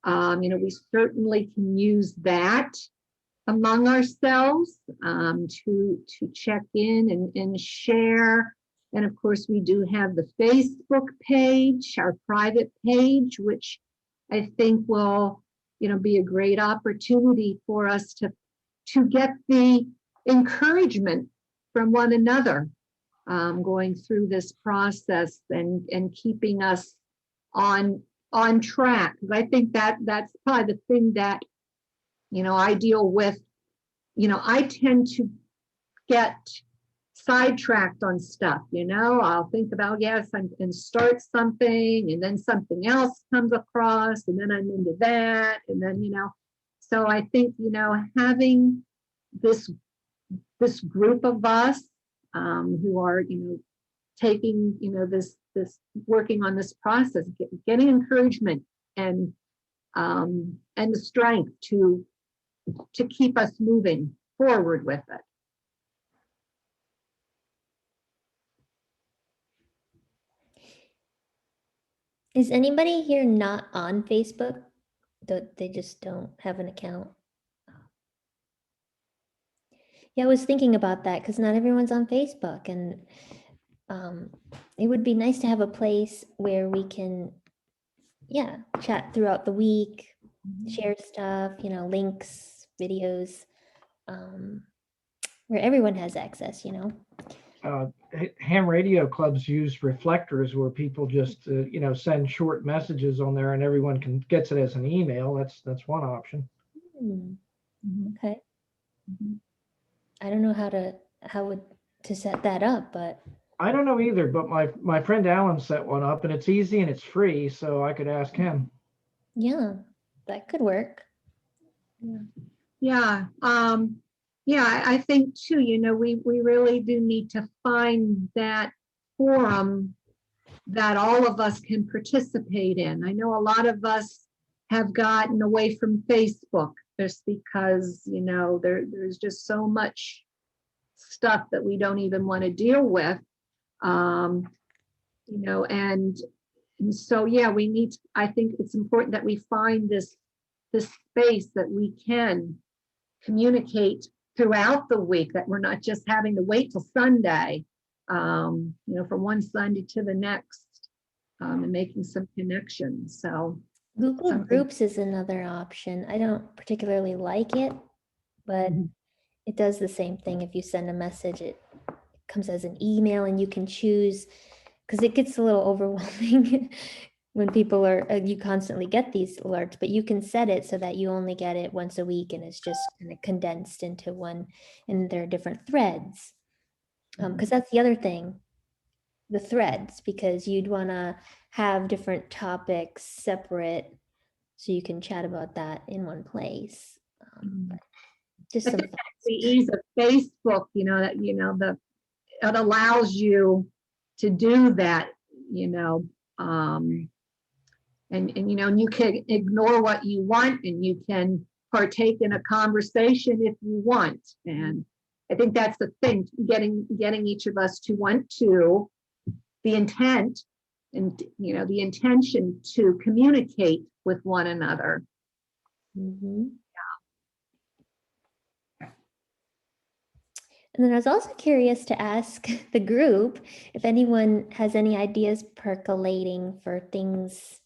We certainly can use that among ourselves to check in and share. And of course, we do have the Facebook page, our private page, which I think will, be a great opportunity for us to get the encouragement from one another going through this process and keeping us on track. I think that's probably the thing that, I deal with. I tend to get sidetracked on stuff, I'll think about, yes, and start something, and then something else comes across, and then I'm into that, and then, so I think, having this group of us who are, taking, this working on this process, getting encouragement and the strength to keep us moving forward with it. Is anybody here not on Facebook? They just don't have an account? Yeah, I was thinking about that because not everyone's on Facebook, and it would be nice to have a place where we can, yeah, chat throughout the week, share stuff, links, videos, um, where everyone has access, Ham radio clubs use reflectors where people just send short messages on there and everyone gets it as an email. That's one option. Hmm, Mhm. okay. Mhm. I don't know how to set that up, but I don't know either, but my friend Alan set one up and it's easy and it's free, so I could ask him. yeah, that could work. Yeah, I think too, we really do need to find that forum that all of us can participate in. I know a lot of us have gotten away from Facebook just because, there's just so much stuff that we don't even want to deal with. Um, and so, yeah, I think it's important that we find this space that we can communicate throughout the week, that we're not just having to wait till Sunday, from one Sunday to the next, and making some connections. So Google something. Groups is another option. I don't particularly like it, but Mhm. it does the same thing. If you send a message, it comes as an email and you can choose, because it gets a little overwhelming when people you constantly get these alerts, but you can set it so that you only get it once a week and it's just kind of condensed into one, and there are different threads. Because that's the other thing, the threads, because you'd want to have different topics separate so you can chat about that in one place. But just I some think that's the ease of Facebook, it allows you to do that, and you can ignore what you want and you can partake in a conversation if you want. And I think that's the thing, getting each of us to want to, the intent and, the intention to communicate with one another. Mhm. And then I was also curious to ask the group if anyone has any ideas percolating for things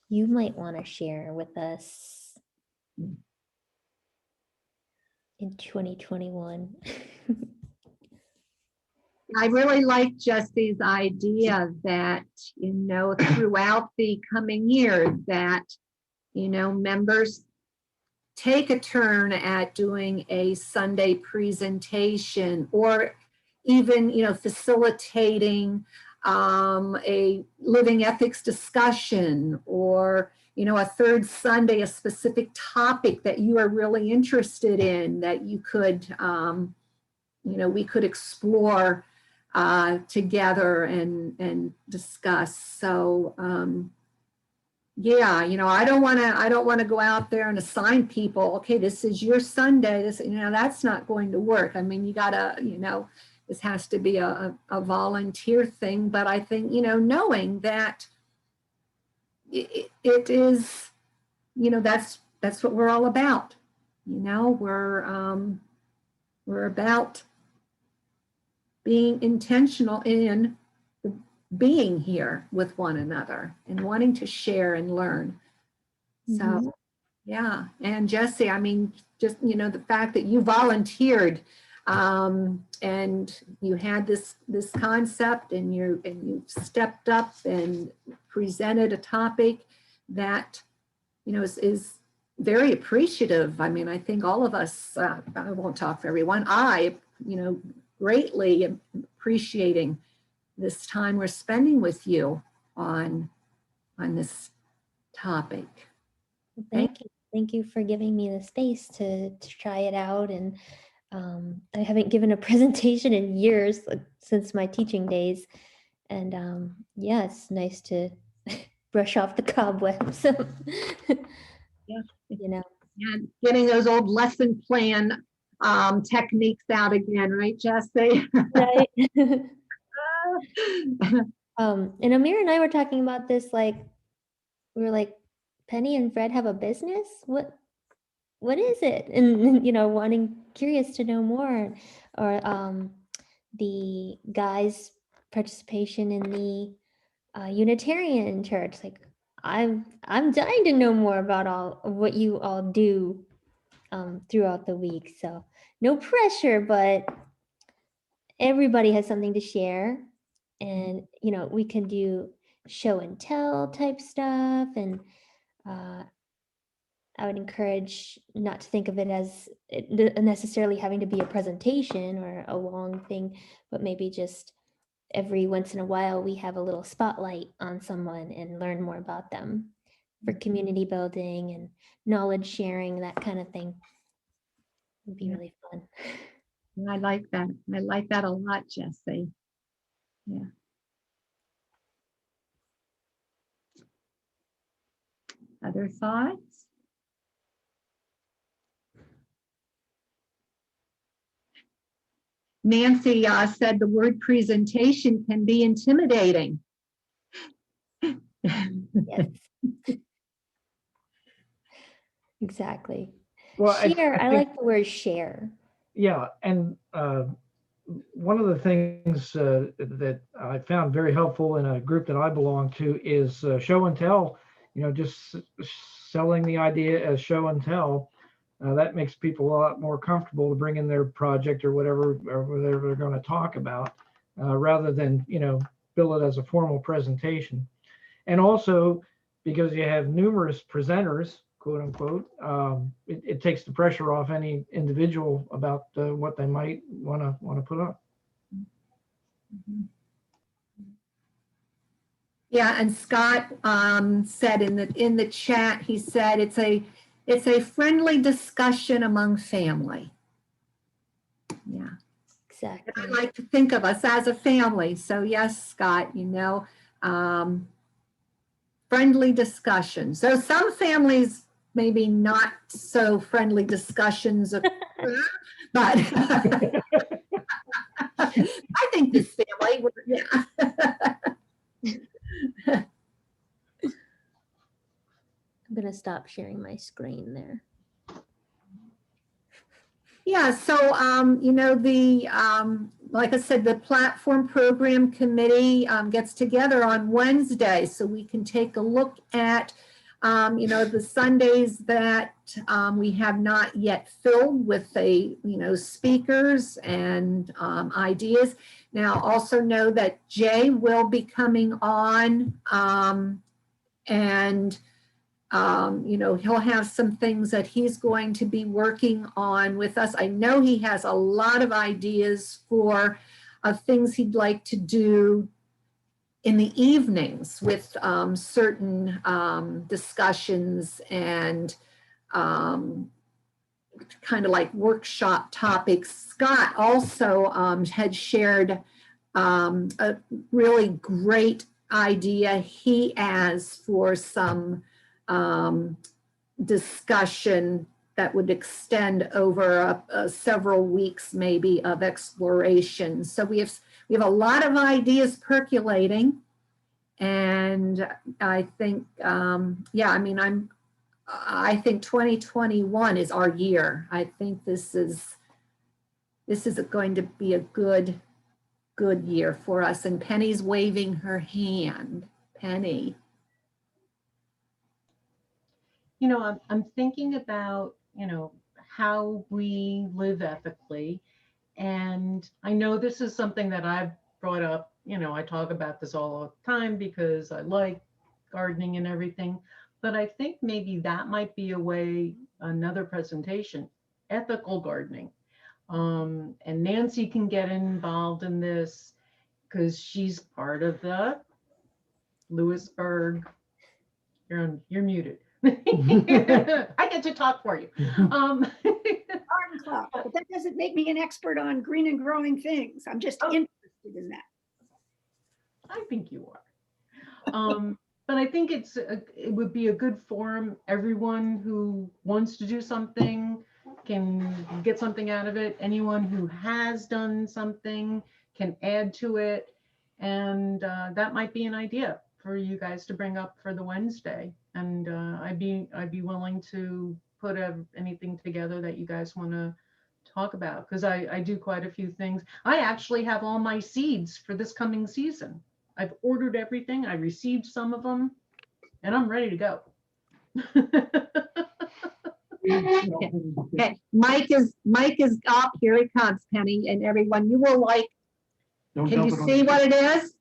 you might want to share with us in 2021. I really like Jesse's idea that, throughout the coming year that, members take a turn at doing a Sunday presentation, or even, facilitating a living ethics discussion, or, a third Sunday, a specific topic that you are really interested in that you could, we could explore together and discuss. So, yeah, I don't want to go out there and assign people, okay, this is your Sunday. That's not going to work. I mean, you gotta, this has to be a volunteer thing. But I think, knowing that it is, that's what we're all about. We're about being intentional in being here with one another and wanting to share and learn. So, Mhm. yeah. And Jesse, I mean, just, the fact that you volunteered, and you had this concept, and you stepped up and presented a topic that, is very appreciative. I mean, I think all of us, I won't talk for everyone, greatly appreciating this time we're spending with you on this topic. Thank you. Thank you for giving me the space to try it out. And I haven't given a presentation in years, like, since my teaching days. And yeah, it's nice to brush off the cobwebs. Yeah. You know, And getting those old lesson plan techniques out again, right, Jesse? right? And Amir and I were talking about this, like, we were like, Penny and Fred have a business? What what is it? And, wanting curious to know more, or the guys' participation in the Unitarian church. Like, I'm dying to know more about all of what you all do throughout the week. So no pressure, but everybody has something to share, and we can do show and tell type stuff, and I would encourage not to think of it as necessarily having to be a presentation or a long thing, but maybe just every once in a while we have a little spotlight on someone and learn more about them for community building and knowledge sharing, that kind of thing. Would be Yeah. really fun. I like that. I like that a lot, Jesse. Yeah. Other thoughts? Nancy said the word presentation can be intimidating. Yes. Exactly. Well, Share. I think, like the word share. yeah, and one of the things that I found very helpful in a group that I belong to is show and tell. Just selling the idea as show and tell. That makes people a lot more comfortable to bring in their project or whatever they're going to talk about, rather than bill it as a formal presentation. And also, because you have numerous presenters, quote unquote, it takes the pressure off any individual about what they might want to put up. Yeah, and Scott said in the chat, he said it's a friendly discussion among family. Yeah. Exactly. And I like to think of us as a family. So yes, Scott, friendly discussion. So some families maybe not so friendly discussions, but I think this family, yeah. I'm gonna stop sharing my screen there. Yeah, so, like I said, the platform program committee gets together on Wednesday, so we can take a look at, the Sundays that we have not yet filled with speakers and ideas. Now, also know that Jay will be coming on and he'll have some things that he's going to be working on with us. I know he has a lot of ideas for things he'd like to do in the evenings with certain discussions and kind of like workshop topics. Scott also had shared a really great idea he has for some discussion that would extend over several weeks maybe of exploration. So we have a lot of ideas percolating, and I think I think 2021 is our year. I think this is going to be a good year for us. And Penny's waving her hand. Penny. I'm thinking about, how we live ethically. And I know this is something that I've brought up, I talk about this all the time because I like gardening and everything. But I think maybe that might be a way, another presentation, ethical gardening. And Nancy can get involved in this because she's part of the Lewisburg. You're muted. I get to talk for you. Garden club, but that doesn't make me an expert on green and growing things. I'm just interested in that. I think you are. But I think it would be a good forum. Everyone who wants to do something can get something out of it. Anyone who has done something can add to it. And that might be an idea for you guys to bring up for the Wednesday. And I'd be willing to put anything together that you guys want to talk about, because I do quite a few things. I actually have all my seeds for this coming season. I've ordered everything. I received some of them, and I'm ready to go. Okay, Mike is up. Here he comes, Penny, and everyone. You will like. Don't Can dump you it on see the- what it is?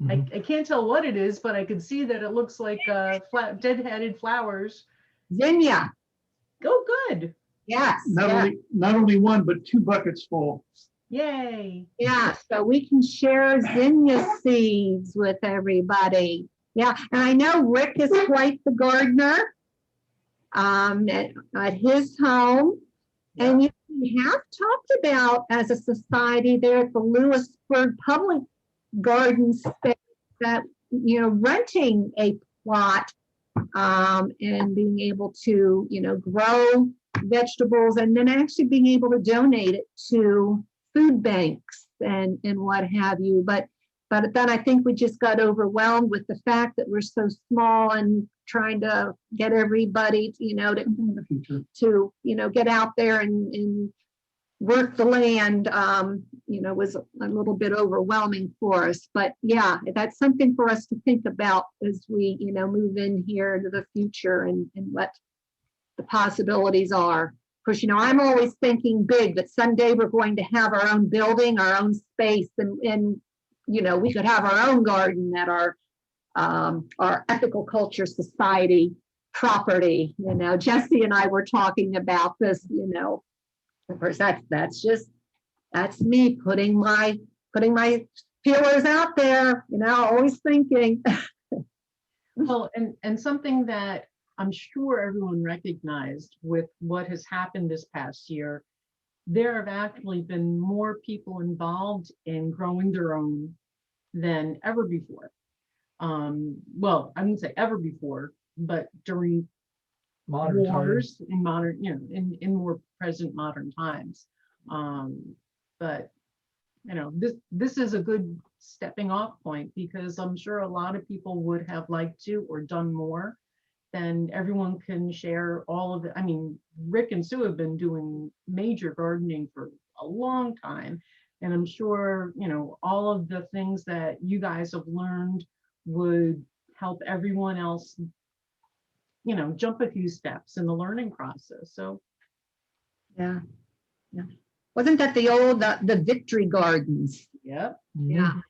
I can't tell what it is, but I can see that it looks like dead-headed flowers. Zinnia. Oh, good. Yes. Not yes. not only one, but 2 buckets full. Yay. Yeah, so we can share zinnia seeds with everybody. Yeah, and I know Rick is quite the gardener at his home. And we have talked about as a society there at the Lewisburg Public Garden space that, renting a plot and being able to, grow vegetables and then actually being able to donate it to food banks and what have you. But then I think we just got overwhelmed with the fact that we're so small and trying to get everybody, In the future. to get out there and work the land, was a little bit overwhelming for us. But yeah, that's something for us to think about as we, move in here into the future and what the possibilities are. Of course, I'm always thinking big, that someday we're going to have our own building, our own space, and we could have our own garden at our Ethical Culture Society property. Jesse and I were talking about this, of course, that's me putting my feelers out there, always thinking. Well, and something that I'm sure everyone recognized with what has happened this past year, there have actually been more people involved in growing their own than ever before. Well, I wouldn't say ever before, but during Modern times. wars in modern, in more present modern times. But this is a good stepping off point, because I'm sure a lot of people would have liked to or done more. Then everyone can share all of it. I mean, Rick and Sue have been doing major gardening for a long time. And I'm sure, all of the things that you guys have learned would help everyone else, jump a few steps in the learning process. So Yeah. Wasn't that the old, the Victory Gardens? yep. Yeah.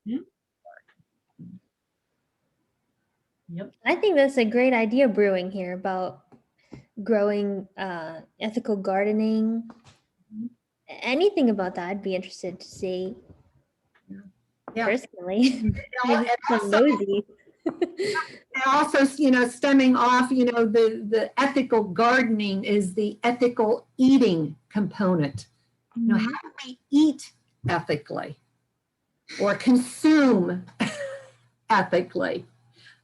Yep. I think that's a great idea brewing here about growing ethical gardening. Anything about that, I'd be interested to see Yeah. personally. Maybe And some nosy. And also, stemming off, the ethical gardening is the ethical eating component. How do we eat ethically or consume ethically?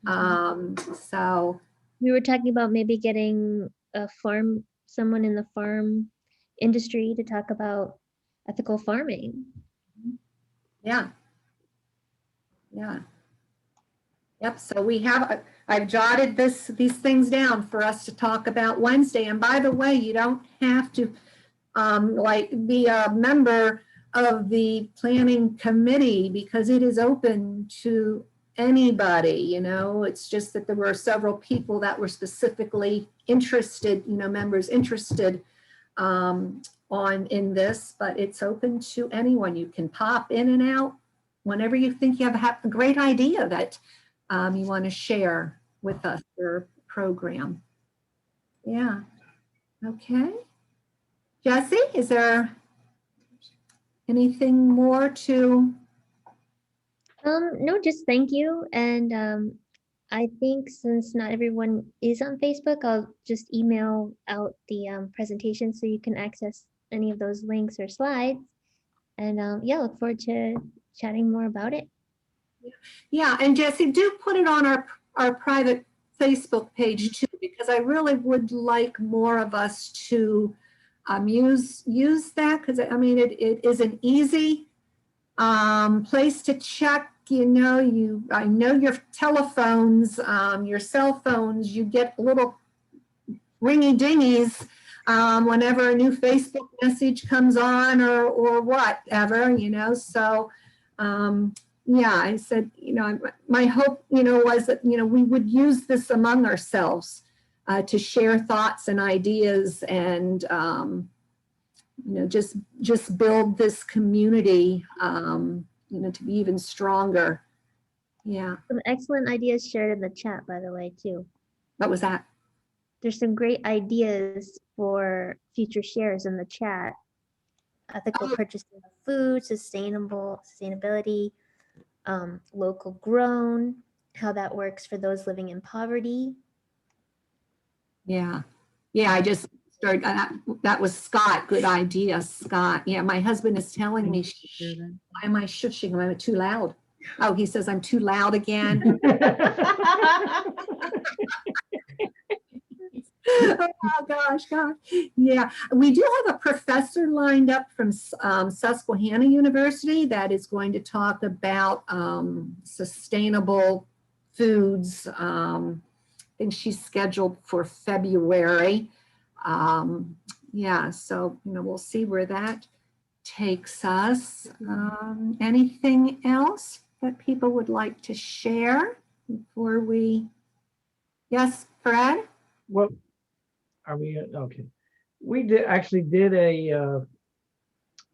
So We were talking about maybe getting someone in the farm industry to talk about ethical farming. yeah. Yep. So I've jotted these things down for us to talk about Wednesday. And by the way, you don't have to be a member of the planning committee, because it is open to anybody. It's just that there were several people that were specifically interested, members interested in this, but it's open to anyone. You can pop in and out whenever you think you have a great idea that you want to share with us, your program. Yeah. Okay. Jesse, is there anything more to? No, just thank you. And I think since not everyone is on Facebook, I'll just email out the presentation so you can access any of those links or slides. And yeah, look forward to chatting more about it. Yeah, and Jesse, do put it on our private Facebook page too, because I really would like more of us to use that, because it is an easy place to check. I know your telephones, your cell phones, you get little ringy dingies whenever a new Facebook message comes on or whatever, so yeah, I said, my hope, was that, we would use this among ourselves to share thoughts and ideas and, just build this community, to be even stronger. Yeah. Some excellent ideas shared in the chat, by the way, too. What was that? There's some great ideas for future shares in the chat. Ethical purchasing of food, sustainability, local grown, how that works for those living in poverty. Yeah. Yeah, I just started, that was Scott. Good idea, Scott. Yeah, my husband is telling me, "Shh, why am I shushing? Am I too loud?" Oh, he says I'm too loud again. Oh gosh. Yeah, we do have a professor lined up from Susquehanna University that is going to talk about sustainable foods. I think she's scheduled for February. Yeah, so we'll see where that takes us. Anything else that people would like to share before we? Yes, Fred? Well, are we, okay. We did a,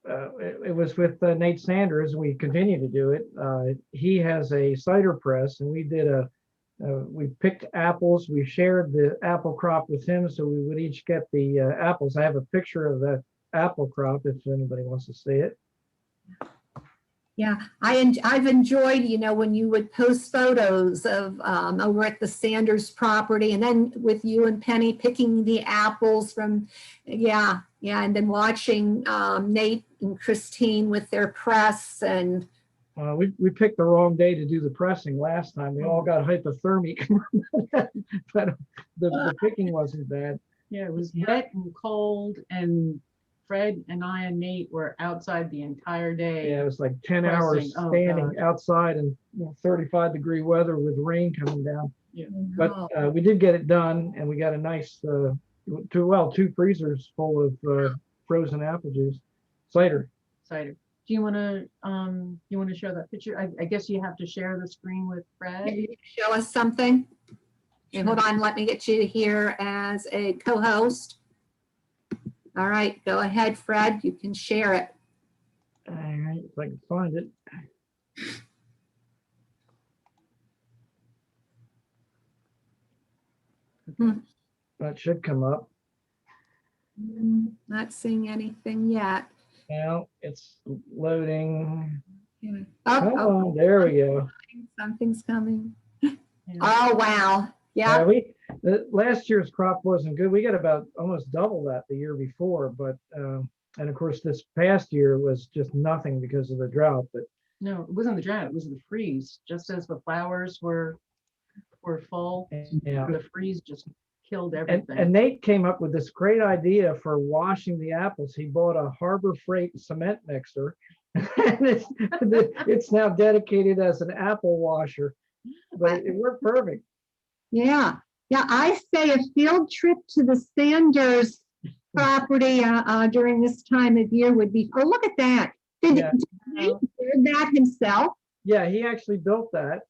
it was with Nate Sanders. We continue to do it. He has a cider press, and we picked apples. We shared the apple crop with him, so we would each get the apples. I have a picture of the apple crop if anybody wants to see it. Yeah, I've enjoyed, when you would post photos of over at the Sanders property, and then with you and Penny picking the apples from, yeah, and then watching Nate and Christine with their press. And we picked the wrong day to do the pressing last time. We all got hypothermic, but the picking wasn't bad. Yeah, it was wet and cold, and Fred and I and Nate were outside the entire day. Yeah, it was like 10 hours standing outside in 35-degree weather with rain coming down. Yeah. But we did get it done, and we got a nice two freezers full of frozen apple juice, cider. Do you want to show that picture? I guess you have to share the screen with Fred. Can you show us something? Okay, hold on, let me get you here as a co-host. All right, go ahead, Fred. You can share it. All right, if I can find it. That should come up. Not seeing anything yet. Now it's loading. Oh, there we go. Something's coming. Oh, wow. Yeah. Last year's crop wasn't good. We got about almost double that the year before, but and of course this past year was just nothing because of the drought. But no, it wasn't the drought, it was the freeze. Just as the flowers were full, yeah, the freeze just killed everything. And Nate came up with this great idea for washing the apples. He bought a Harbor Freight cement mixer, and it's now dedicated as an apple washer. But it worked perfect. Yeah. Yeah, I say a field trip to the Sanders property during this time of year would be, oh, look at that. Did he build that himself? Yeah, he actually built that.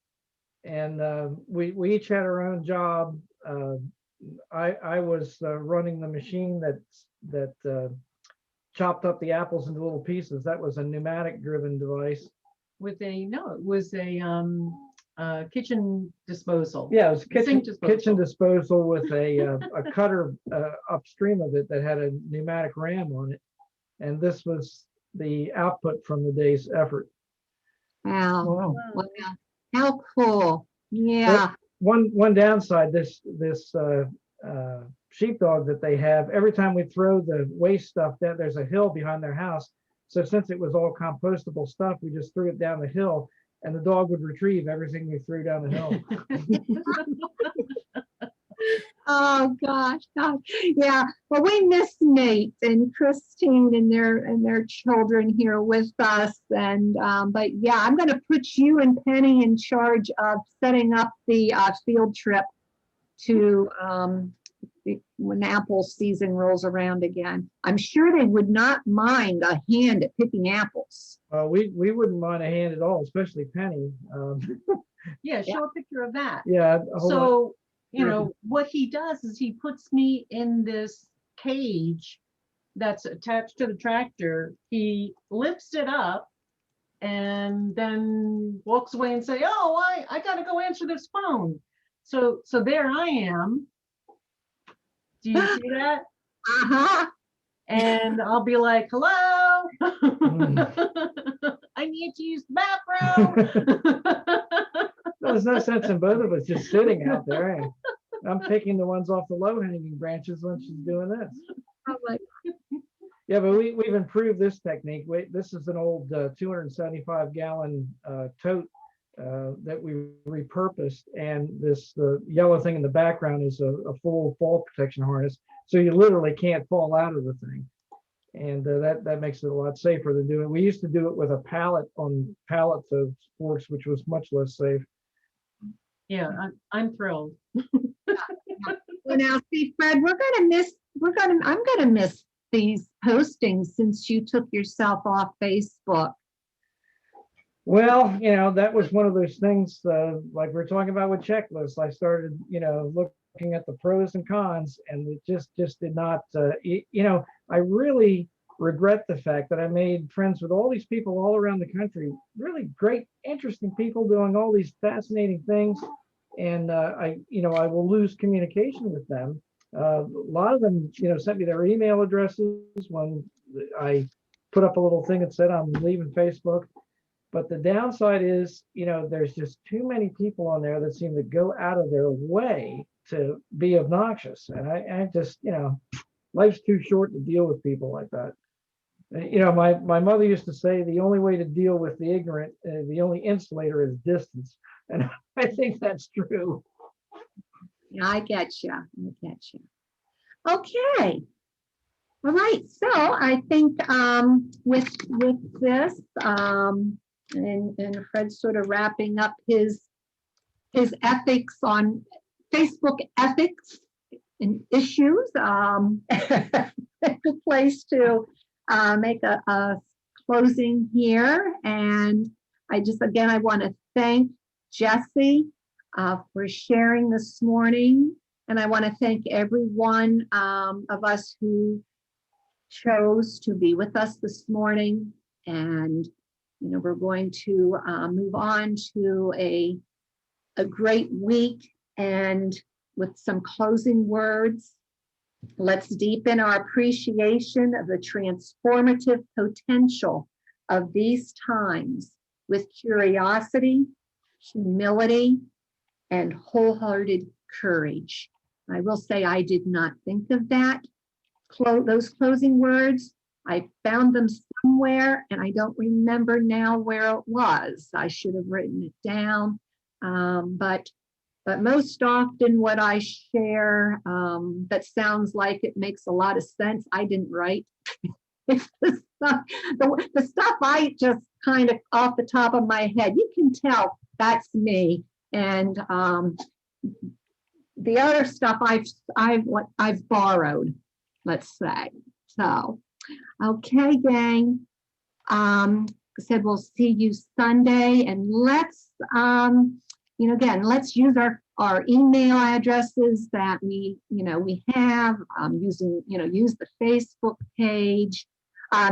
And we each had our own job. I was running the machine that chopped up the apples into little pieces. That was a pneumatic driven device. It was a kitchen disposal. Yeah, it was kitchen disposal with a cutter upstream of it that had a pneumatic ram on it. And this was the output from the day's effort. Wow. How cool. Yeah. But one downside, this sheepdog that they have, every time we throw the waste stuff down, there's a hill behind their house. So since it was all compostable stuff, we just threw it down the hill, and the dog would retrieve everything we threw down the hill. Oh gosh. Yeah. Well, we miss Nate and Christine and their children here with us. And but yeah, I'm going to put you and Penny in charge of setting up the field trip to when apple season rolls around again. I'm sure they would not mind a hand at picking apples. We wouldn't mind a hand at all, especially Penny. Yeah, show a picture of that. Yeah. hold on. So, you know, what he does is he puts me in this cage that's attached to the tractor. He lifts it up and then walks away and say, oh, I gotta go answer this phone. So there I am. Do you see that? Uh-huh. And I'll be like, hello, I need to use the bathroom. No, there's no sense in both of us just sitting out there. I'm picking the ones off the low hanging branches when she's doing this. Yeah, but we've improved this technique. This is an old 275 gallon tote that we repurposed, and this the yellow thing in the background is a full fall protection harness, so you literally can't fall out of the thing, and that makes it a lot safer than doing. We used to do it with a pallet on pallets of forks, which was much less safe. Yeah, I'm thrilled. Well, now see, Fred, I'm gonna miss these postings since you took yourself off Facebook. Well, that was one of those things, like we're talking about with checklists. I started, looking at the pros and cons, and it just did not, I really regret the fact that I made friends with all these people all around the country, really great, interesting people doing all these fascinating things. And I will lose communication with them. A lot of them, sent me their email addresses when I put up a little thing that said I'm leaving Facebook. But the downside is, there's just too many people on there that seem to go out of their way to be obnoxious. And I just, life's too short to deal with people like that. My mother used to say the only way to deal with the ignorant, the only insulator is distance. And I think that's true. Yeah, I get you. Okay. All right. So I think with this and Fred's sort of wrapping up his ethics on Facebook ethics and issues, a good place to make a closing here. And I want to thank Jesse for sharing this morning. And I want to thank every one of us who chose to be with us this morning. And, we're going to move on to a great week. And with some closing words, let's deepen our appreciation of the transformative potential of these times with curiosity, humility, and wholehearted courage. I will say I did not think of that. Those closing words, I found them somewhere and I don't remember now where it was. I should have written it down. But most often what I share that sounds like it makes a lot of sense, I didn't write. It's the stuff I just kind of off the top of my head, you can tell that's me. And the other stuff I've borrowed, let's say. So, okay, gang. I said we'll see you Sunday, and let's again, let's use our email addresses that we have, use the Facebook page.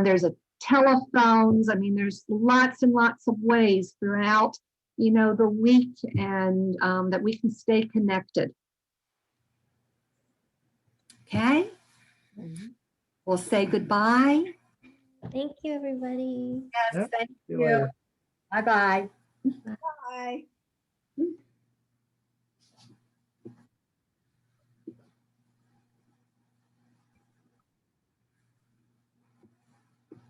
There's a telephones. I mean, there's lots and lots of ways throughout, the week, and that we can stay connected. Okay. We'll say goodbye. Thank you, everybody. Yes, Yep. thank See you you. later. Bye-bye. Bye.